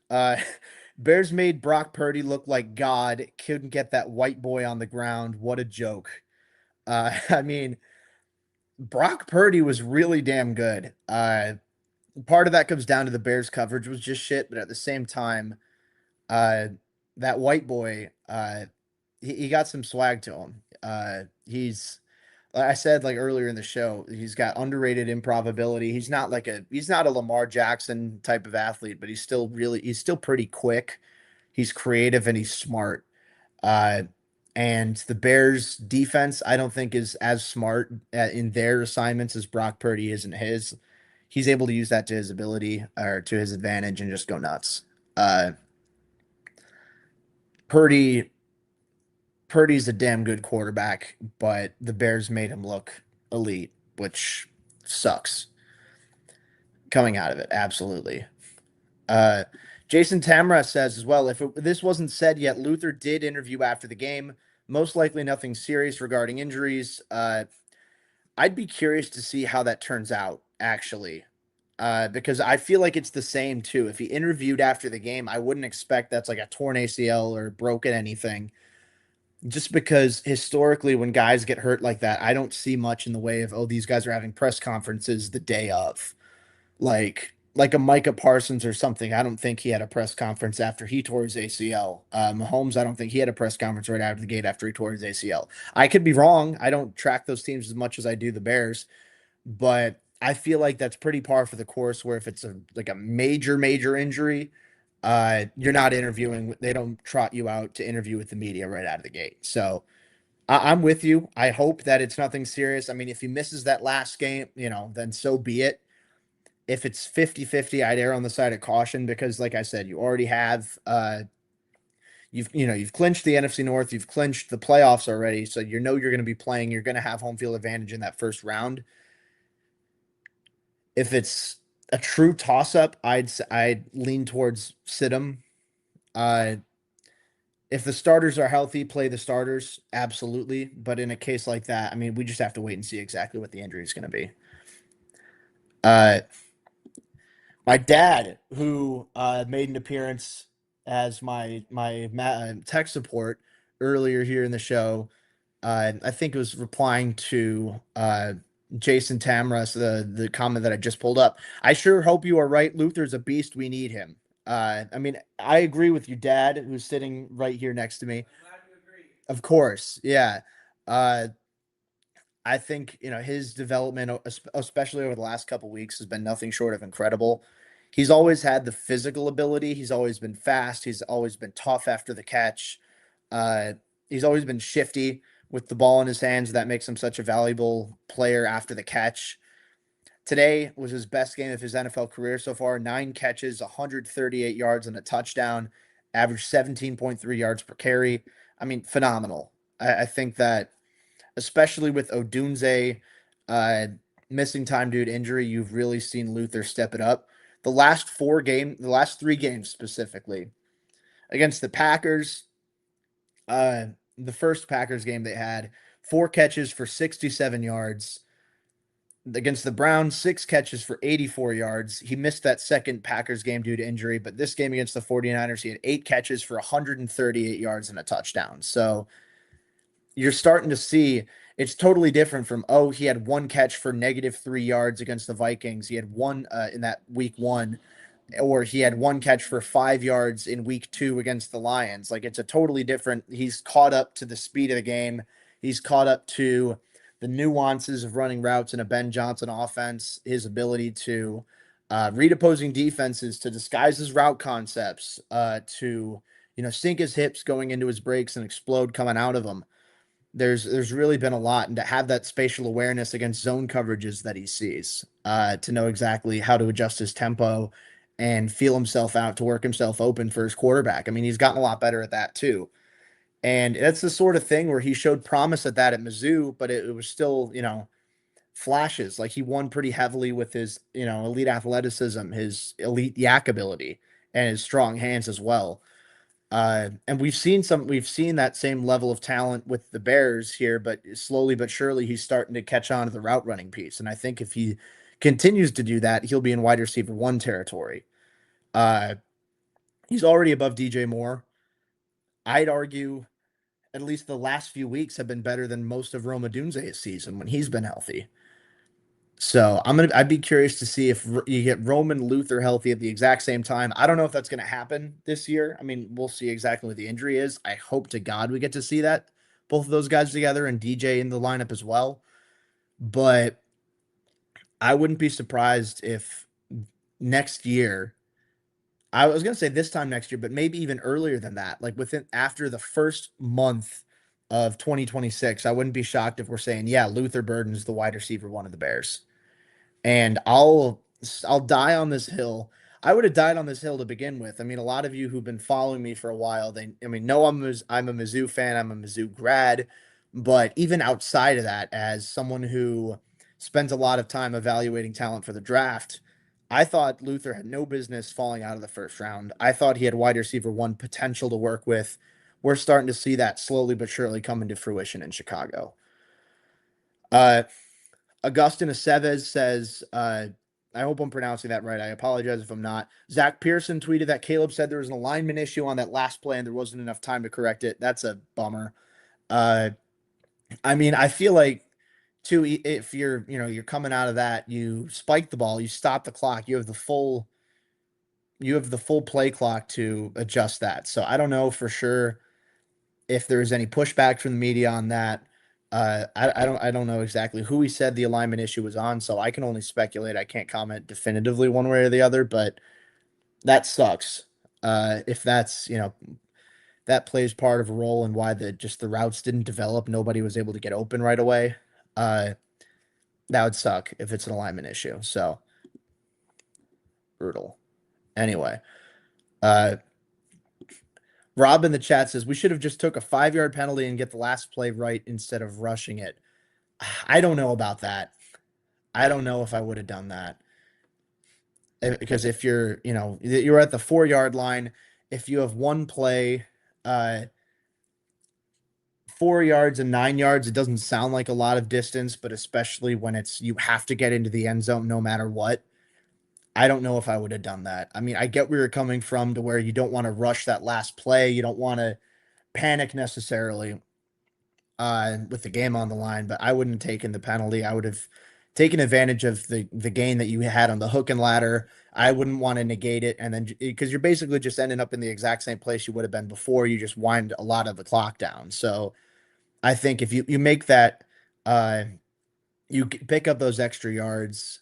Bears made Brock Purdy look like God. Couldn't get that white boy on the ground. What a joke. I mean, Brock Purdy was really damn good. Part of that comes down to the Bears coverage was just shit, but at the same time, uh, that white boy, he got some swag to him. He's like I said like earlier in the show, he's got underrated improbability. He's not a Lamar Jackson type of athlete, but he's still pretty quick. He's creative and he's smart. Uh, and the Bears defense, I don't think is as smart in their assignments as Brock Purdy is in his. He's able to use that to his ability or to his advantage and just go nuts. Uh, Purdy Purdy's a damn good quarterback, but the Bears made him look elite, which sucks coming out of it. Absolutely. Uh, Jason Tamra says as well, if this wasn't said yet, Luther did interview after the game. Most likely nothing serious regarding injuries. I'd be curious to see how that turns out, actually, because I feel like it's the same too. If he interviewed after the game, I wouldn't expect that's like a torn ACL or broken anything. Just because historically, when guys get hurt like that, I don't see much in the way of, oh, these guys are having press conferences the day of. Like a Micah Parsons or something. I don't think he had a press conference after he tore his ACL. Mahomes, I don't think he had a press conference right out of the gate after he tore his ACL. I could be wrong. I don't track those teams as much as I do the Bears, but I feel like that's pretty par for the course. Where if it's a major injury, you're not interviewing. They don't trot you out to interview with the media right out of the gate. So I'm with you. I hope that it's nothing serious. I mean, if he misses that last game, then so be it. If it's 50-50, I'd err on the side of caution because, like I said, you already have you've clinched the NFC North, you've clinched the playoffs already, so you're going to be playing. You're going to have home field advantage in that first round. If it's a true toss up, I'd lean towards sit him. Uh, if the starters are healthy, play the starters absolutely. But in a case like that, I mean, we just have to wait and see exactly what the injury is going to be. Uh, my dad, who made an appearance as my tech support earlier here in the show, I think it was replying to Jason Tamras, the comment that I just pulled up. I sure hope you are right. Luther's a beast. We need him. I mean, I agree with you, Dad, who's sitting right here next to me. Of course, yeah. Uh, I think his development, especially over the last couple weeks, has been nothing short of incredible. He's always had the physical ability. He's always been fast. He's always been tough after the catch. Uh, he's always been shifty with the ball in his hands. That makes him such a valuable player after the catch. Today was his best game of his NFL career so far. 9 catches, 138 yards, and a touchdown. Averaged 17.3 yards per carry. I mean, phenomenal. I think that especially with Odunze uh, missing time due to injury, you've really seen Luther step it up. The last 3 games specifically against the Packers, uh, the first Packers game they had 4 catches for 67 yards. Against the Browns, 6 catches for 84 yards. He missed that second Packers game due to injury, but this game against the 49ers, he had 8 catches for 138 yards and a touchdown. So you're starting to see it's totally different from, oh, he had 1 catch for -3 yards against the Vikings. He had one in that week 1, or he had 1 catch for 5 yards in week 2 against the Lions. Like it's a totally different. He's caught up to the speed of the game. He's caught up to the nuances of running routes in a Ben Johnson offense. His ability to read opposing defenses, to disguise his route concepts, to sink his hips going into his breaks and explode coming out of them. There's really been a lot, and to have that spatial awareness against zone coverages that he sees, to know exactly how to adjust his tempo and feel himself out to work himself open for his quarterback. I mean, he's gotten a lot better at that too. And that's the sort of thing where he showed promise at that at Mizzou, but it was still, flashes. Like he won pretty heavily with his, elite athleticism, his elite yak ability, and his strong hands as well. And we've seen that same level of talent with the Bears here, but slowly but surely he's starting to catch on to the route running piece. And I think if he continues to do that, he'll be in wide receiver one territory. Uh, he's already above DJ Moore. I'd argue at least the last few weeks have been better than most of Roma Dunze's season when he's been healthy. So I'd be curious to see if you get Roman Luther healthy at the exact same time. I don't know if that's going to happen this year. I mean, we'll see exactly what the injury is. I hope to God we get to see that both of those guys together and DJ in the lineup as well. But I wouldn't be surprised if next year, I was going to say this time next year, but maybe even earlier than that, like within after the first month of 2026, I wouldn't be shocked if we're saying, yeah, Luther Burden's the wide receiver one of the Bears. And I'll die on this hill. I would have died on this hill to begin with. I mean, a lot of you who've been following me for a while, know I'm a Mizzou fan, I'm a Mizzou grad, but even outside of that, as someone who spends a lot of time evaluating talent for the draft, I thought Luther had no business falling out of the first round. I thought he had wide receiver one potential to work with. We're starting to see that slowly but surely come into fruition in Chicago. Uh, Augustin Aceves says, I hope I'm pronouncing that right. I apologize if I'm not. Zach Pearson tweeted that Caleb said there was an alignment issue on that last play and there wasn't enough time to correct it. That's a bummer. Uh, I mean, I feel like too, if you're coming out of that, you spike the ball, you stop the clock, you have the full play clock to adjust that. So I don't know for sure if there's any pushback from the media on that. I don't know exactly who he said the alignment issue was on, so I can only speculate. I can't comment definitively one way or the other, but that sucks. If that's that plays part of a role in why the routes didn't develop, nobody was able to get open right away. Uh, that would suck if it's an alignment issue. So brutal. Anyway, uh, Rob in the chat says we should have just took a 5-yard penalty and get the last play right instead of rushing it. I don't know about that. I don't know if I would have done that. Because if you're at the 4-yard line, if you have one play, 4 yards and 9 yards, it doesn't sound like a lot of distance, but especially when you have to get into the end zone no matter what. I don't know if I would have done that. I mean, I get where you're coming from to where you don't want to rush that last play. You don't want to panic necessarily with the game on the line, but I wouldn't have taken the penalty. I would have taken advantage of the gain that you had on the hook and ladder. I wouldn't want to negate it, and then because you're basically just ending up in the exact same place you would have been before. You just wind a lot of the clock down. So I think if you make that, pick up those extra yards,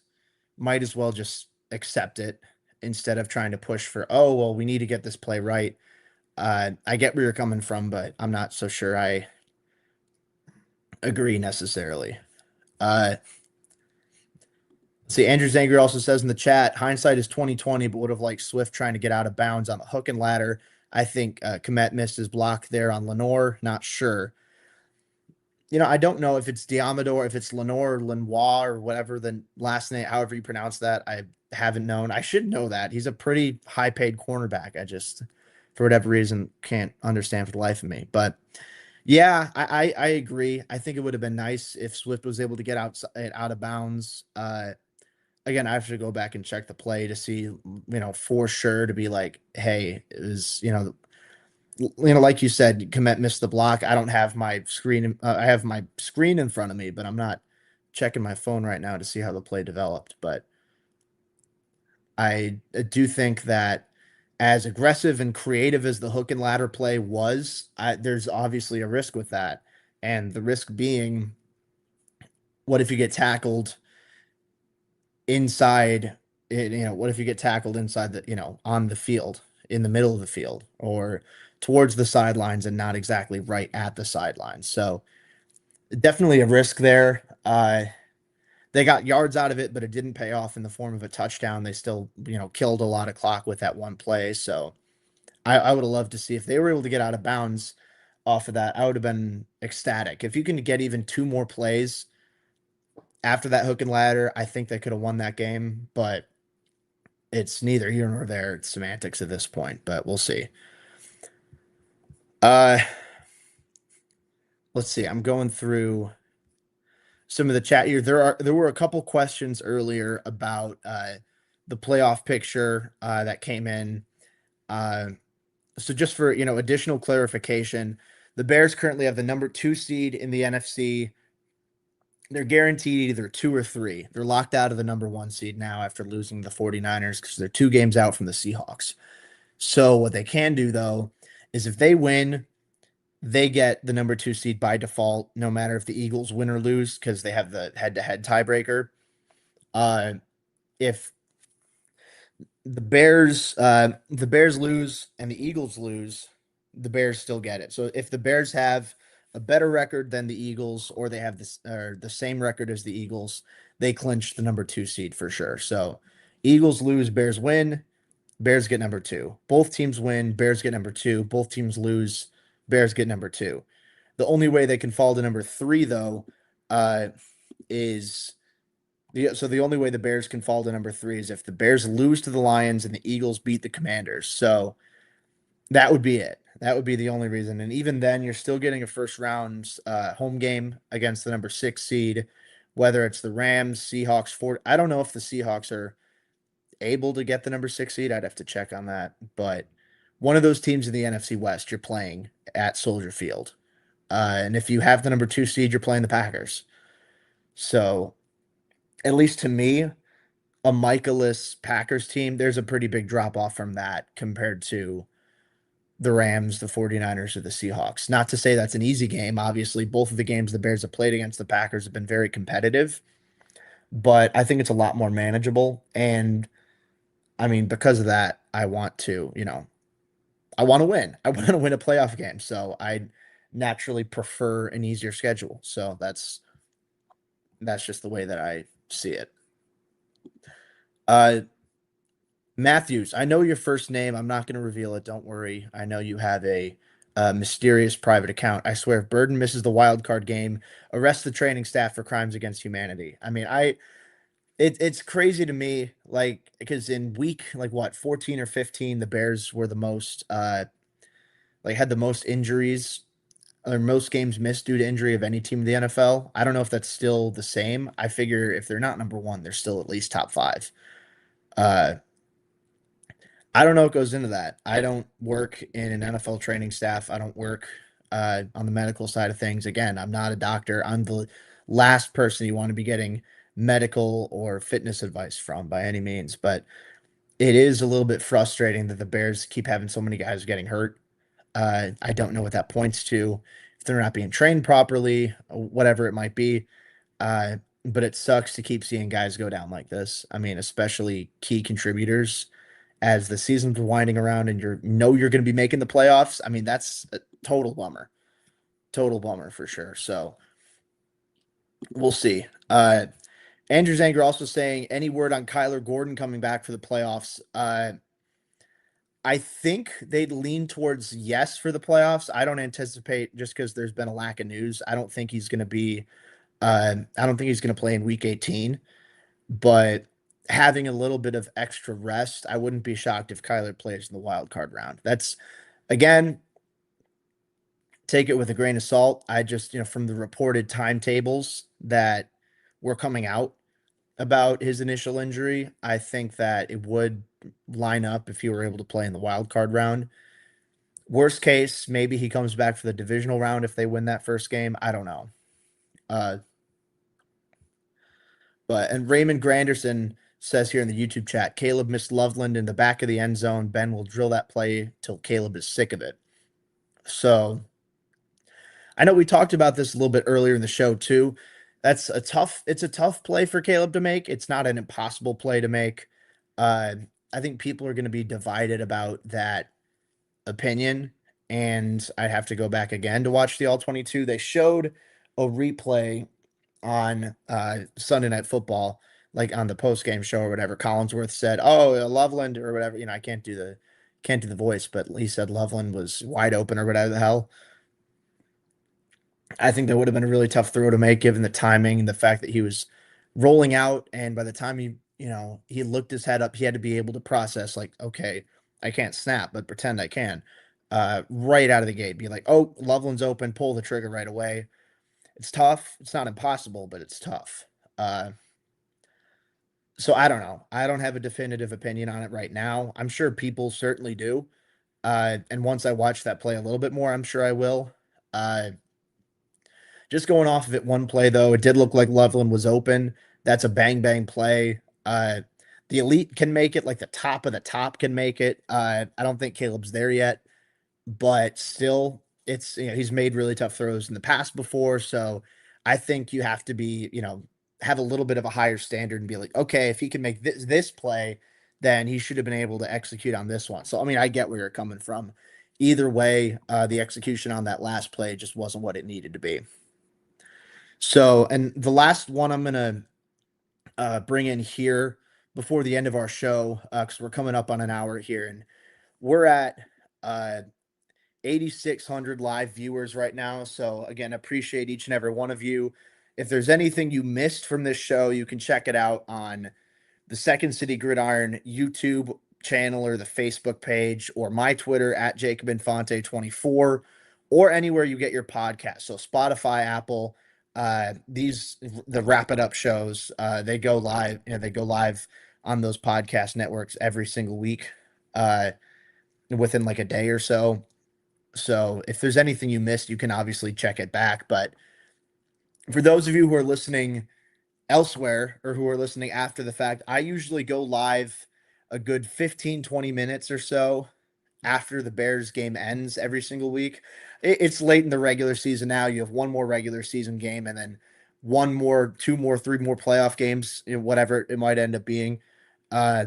might as well just accept it instead of trying to push for, oh well, we need to get this play right. I get where you're coming from, but I'm not so sure I agree necessarily. See, Andrew Zangri also says in the chat, hindsight is 2020, but would have liked Swift trying to get out of bounds on the hook and ladder. I think Komet missed his block there on Lenore. Not sure. I don't know if it's Diamador, if it's Lenore or Lenoir or whatever the last name, however you pronounce that. I haven't known. I should know that. He's a pretty high paid cornerback. I just, for whatever reason, can't understand for the life of me. But yeah, I agree. I think it would have been nice if Swift was able to get out of bounds. Again, I have to go back and check the play to see, for sure to be like, hey, it was, like you said, Komet missed the block. I don't have my screen. I have my screen in front of me, but I'm not checking my phone right now to see how the play developed. But I do think that as aggressive and creative as the hook and ladder play was, there's obviously a risk with that. And the risk being, what if you get tackled inside? What if you get tackled inside on the field, in the middle of the field, or towards the sidelines and not exactly right at the sidelines? So definitely a risk there. they got yards out of it, but it didn't pay off in the form of a touchdown. They still, killed a lot of clock with that one play. So I would have loved to see if they were able to get out of bounds off of that. I would have been ecstatic. If you can get even two more plays after that hook and ladder, I think they could have won that game, but it's neither here nor there. It's semantics at this point, but we'll see. Uh, let's see. I'm going through some of the chat here. There were a couple questions earlier about the playoff picture that came in. Uh, so just for additional clarification, the Bears currently have the number 2 seed in the NFC. They're guaranteed either 2 or 3. They're locked out of the number 1 seed now after losing the 49ers because they're 2 games out from the Seahawks. So what they can do though is if they win, they get the number 2 seed by default, no matter if the Eagles win or lose, because they have the head-to-head tiebreaker. If the Bears lose and the Eagles lose, the Bears still get it. So if the Bears have a better record than the Eagles, or they have this or the same record as the Eagles, they clinch the number 2 seed for sure. So Eagles lose, Bears win, Bears get number 2. Both teams win, Bears get number 2. Both teams lose, Bears get number 2. The only way they can fall to number 3 though is the only way the Bears can fall to number 3 is if the Bears lose to the Lions and the Eagles beat the Commanders. So that would be it. That would be the only reason. And even then, you're still getting a first round home game against the number 6 seed, whether it's the Rams, Seahawks, Ford. I don't know if the Seahawks are able to get the number 6 seed. I'd have to check on that. But one of those teams in the NFC West, you're playing at Soldier Field. And if you have the number 2 seed, you're playing the Packers. So, at least to me, a Michaelis Packers team, there's a pretty big drop off from that compared to the Rams, the 49ers, or the Seahawks. Not to say that's an easy game. Obviously, both of the games the Bears have played against the Packers have been very competitive, but I think it's a lot more manageable. And I mean, because of that, I want to, I want to win. I want to win a playoff game. So I naturally prefer an easier schedule. So that's just the way that I see it. Uh, Matthews, I know your first name. I'm not going to reveal it. Don't worry. I know you have a mysterious private account. I swear, if Burden misses the wild card game, arrest the training staff for crimes against humanity. I mean, it's crazy to me, like because in week like what 14 or 15, the Bears were the most had the most injuries or most games missed due to injury of any team in the NFL. I don't know if that's still the same. I figure if they're not number 1, they're still at least top 5. Uh, I don't know what goes into that. I don't work in an NFL training staff. I don't work on the medical side of things. Again, I'm not a doctor. I'm the last person you want to be getting medical or fitness advice from by any means. But it is a little bit frustrating that the Bears keep having so many guys getting hurt. I don't know what that points to. If they're not being trained properly, whatever it might be. But it sucks to keep seeing guys go down like this. I mean, especially key contributors as the season's winding around and you're going to be making the playoffs. I mean, that's a total bummer for sure. So we'll see. Andrew Zanger also saying any word on Kyler Gordon coming back for the playoffs. I think they'd lean towards yes for the playoffs. I don't anticipate just because there's been a lack of news. I don't think he's going to be. I don't think he's going to play in Week 18. But having a little bit of extra rest, I wouldn't be shocked if Kyler plays in the wild card round. That's again, take it with a grain of salt. I just, from the reported timetables that were coming out about his initial injury, I think that it would line up if he were able to play in the wild card round. Worst case, maybe he comes back for the divisional round if they win that first game. I don't know. Uh, and Raymond Granderson says here in the YouTube chat, Caleb missed Loveland in the back of the end zone. Ben will drill that play till Caleb is sick of it. So I know we talked about this a little bit earlier in the show too. It's a tough play for Caleb to make. It's not an impossible play to make. I think people are going to be divided about that opinion, and I have to go back again to watch the All 22. They showed a replay on Sunday Night Football, like on the post game show or whatever, Collinsworth said, "Oh, Loveland or whatever." I can't do the voice, but he said Loveland was wide open or whatever the hell. I think that would have been a really tough throw to make given the timing and the fact that he was rolling out, and by the time he looked his head up, he had to be able to process like, okay, I can't snap, but pretend I can. Right out of the gate, be like, oh, Loveland's open, pull the trigger right away. It's tough. It's not impossible, but it's tough. Uh, so I don't know. I don't have a definitive opinion on it right now. I'm sure people certainly do. And once I watch that play a little bit more, I'm sure I will. Uh, just going off of it one play though, it did look like Loveland was open. That's a bang bang play. The elite can make it, like the top of the top can make it. I don't think Caleb's there yet, but still, he's made really tough throws in the past before. So I think you have to be, have a little bit of a higher standard and be like, okay, if he can make this play, then he should have been able to execute on this one. So I mean, I get where you're coming from. Either way, the execution on that last play just wasn't what it needed to be. So, and the last one I'm gonna bring in here before the end of our show, because we're coming up on an hour here, and we're at uh, 8,600 live viewers right now. So again, appreciate each and every one of you. If there's anything you missed from this show, you can check it out on the Second City Gridiron YouTube channel or the Facebook page or my Twitter at Jacob Infante 24 or anywhere you get your podcast. So Spotify, Apple, the Wrap It Up shows, they go live, they go live on those podcast networks every single week, within like a day or so. So if there's anything you missed, you can obviously check it back. But for those of you who are listening elsewhere or who are listening after the fact, I usually go live a good 15-20 minutes or so after the Bears game ends every single week. It's late in the regular season now. You have one more regular season game and then one more, two more, three more playoff games, whatever it might end up being. Uh,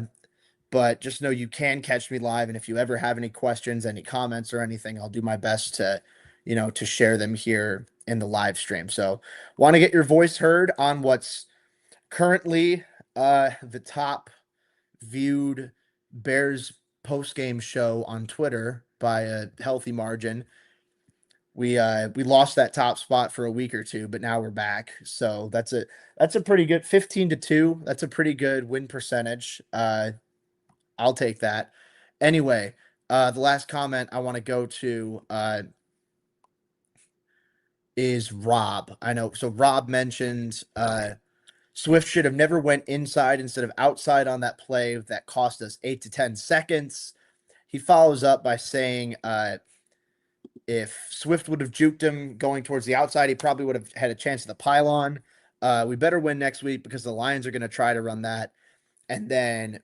but just know you can catch me live. And if you ever have any questions, any comments or anything, I'll do my best to share them here in the live stream. So want to get your voice heard on what's currently the top viewed Bears post game show on Twitter by a healthy margin. We lost that top spot for a week or two, but now we're back. So that's a pretty good 15-2. That's a pretty good win percentage. I'll take that. Anyway, the last comment I want to go to is Rob. I know. So Rob mentioned Swift should have never went inside instead of outside on that play that cost us 8 to 10 seconds. He follows up by saying, if Swift would have juked him going towards the outside, he probably would have had a chance at the pylon. We better win next week because the Lions are going to try to run that. And then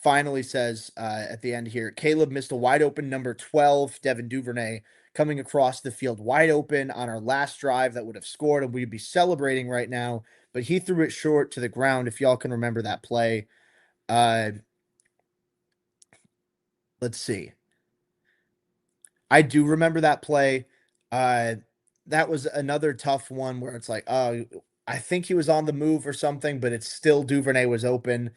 finally says at the end here, Caleb missed a wide open number 12, Devin Duvernay, coming across the field wide open on our last drive that would have scored, and we'd be celebrating right now. But he threw it short to the ground, if y'all can remember that play. Let's see. I do remember that play. That was another tough one where it's like, oh, I think he was on the move or something, but it's still Duvernay was open.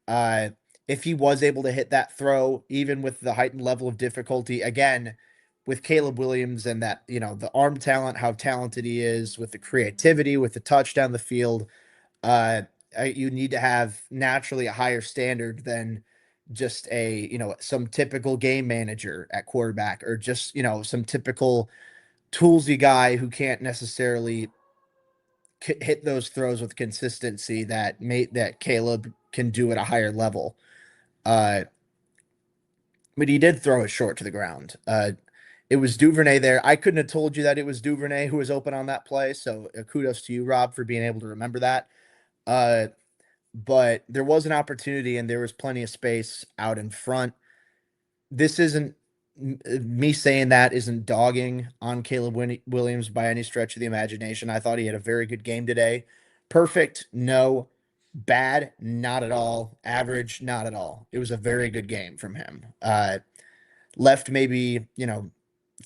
Uh, if he was able to hit that throw, even with the heightened level of difficulty, again, with Caleb Williams and that, the arm talent, how talented he is, with the creativity, with the touch down the field, uh, you need to have naturally a higher standard than just some typical game manager at quarterback or just, some typical toolsy guy who can't necessarily hit those throws with consistency that Caleb can do at a higher level. Uh, but he did throw it short to the ground. It was Duvernay there. I couldn't have told you that it was Duvernay who was open on that play. So kudos to you, Rob, for being able to remember that. But there was an opportunity and there was plenty of space out in front. This isn't me saying that isn't dogging on Caleb Williams by any stretch of the imagination. I thought he had a very good game today. Perfect, no. Bad, not at all. Average, not at all. It was a very good game from him. Left maybe,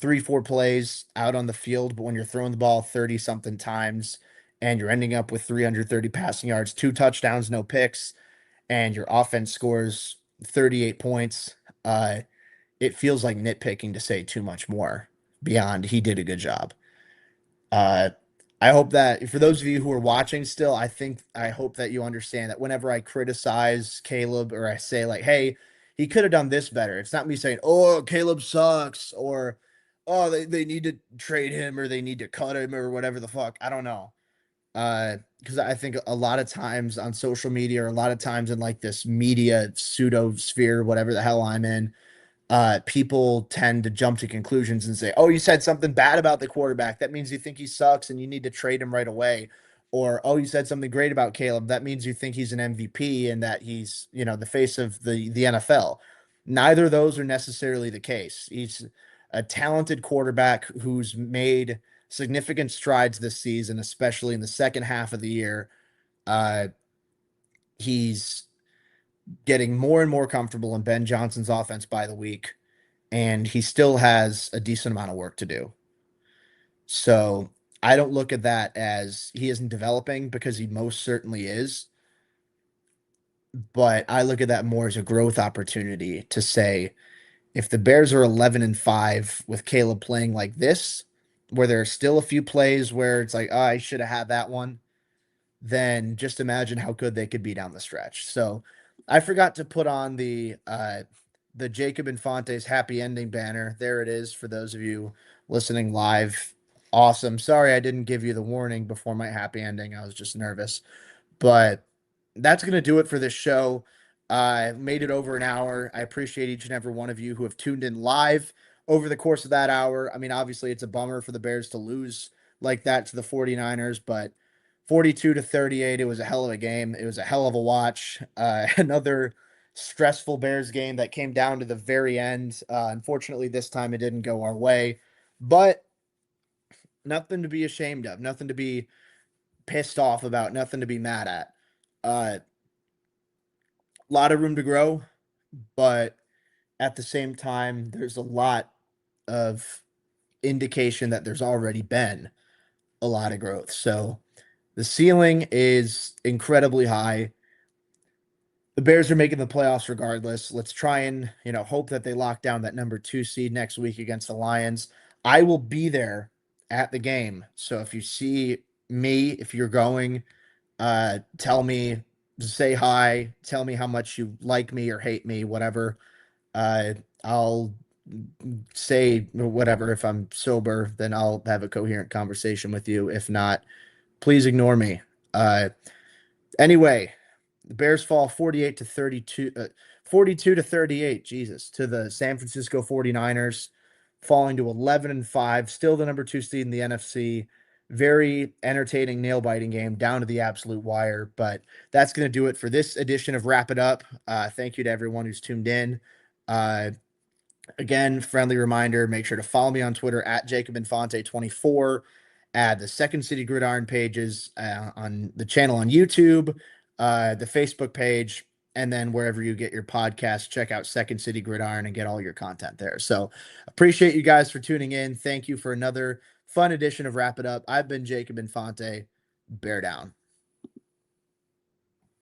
3-4 plays out on the field, but when you're throwing the ball 30 something times and you're ending up with 330 passing yards, 2 touchdowns, no picks, and your offense scores 38 points, it feels like nitpicking to say too much more beyond he did a good job. Uh, I hope that for those of you who are watching still, I hope that you understand that whenever I criticize Caleb or I say like, hey, he could have done this better. It's not me saying, oh, Caleb sucks or oh, they need to trade him or they need to cut him or whatever the fuck. I don't know. Because I think a lot of times on social media or a lot of times in like this media pseudo sphere, whatever the hell I'm in, people tend to jump to conclusions and say, "Oh, you said something bad about the quarterback. That means you think he sucks and you need to trade him right away." Or, "Oh, you said something great about Caleb. That means you think he's an MVP and that he's, the face of the NFL." Neither of those are necessarily the case. He's a talented quarterback who's made significant strides this season, especially in the second half of the year. Uh, he's getting more and more comfortable in Ben Johnson's offense by the week, and he still has a decent amount of work to do. So I don't look at that as he isn't developing because he most certainly is. But I look at that more as a growth opportunity to say if the Bears are 11-5 with Caleb playing like this, where there are still a few plays where it's like, oh, I should have had that one, then just imagine how good they could be down the stretch. So I forgot to put on the Jacob Infante's happy ending banner. There it is for those of you listening live. Awesome. Sorry I didn't give you the warning before my happy ending. I was just nervous. But that's going to do it for this show. I made it over an hour. I appreciate each and every one of you who have tuned in live over the course of that hour. I mean, obviously, it's a bummer for the Bears to lose like that to the 49ers, but 42-38, it was a hell of a game. It was a hell of a watch. Another stressful Bears game that came down to the very end. Unfortunately, this time it didn't go our way, but nothing to be ashamed of, nothing to be pissed off about, nothing to be mad at. A lot of room to grow, but at the same time, there's a lot of indication that there's already been a lot of growth. So the ceiling is incredibly high. The Bears are making the playoffs regardless. Let's try and, hope that they lock down that number 2 seed next week against the Lions. I will be there at the game. So if you see me, if you're going, tell me, say hi, tell me how much you like me or hate me, whatever. I'll say whatever. If I'm sober, then I'll have a coherent conversation with you. If not, please ignore me. Anyway, the Bears fall 48 to 32, 42 to 38, Jesus, to the San Francisco 49ers, falling to 11-5, still the number 2 seed in the NFC. Very entertaining, nail biting game down to the absolute wire. But that's going to do it for this edition of Wrap It Up. Thank you to everyone who's tuned in. Again, friendly reminder, make sure to follow me on Twitter at JacobInfante24. Add the Second City Gridiron pages on the channel on YouTube, the Facebook page, and then wherever you get your podcast, check out Second City Gridiron and get all your content there. So appreciate you guys for tuning in. Thank you for another fun edition of Wrap It Up. I've been Jacob Infante. Bear down.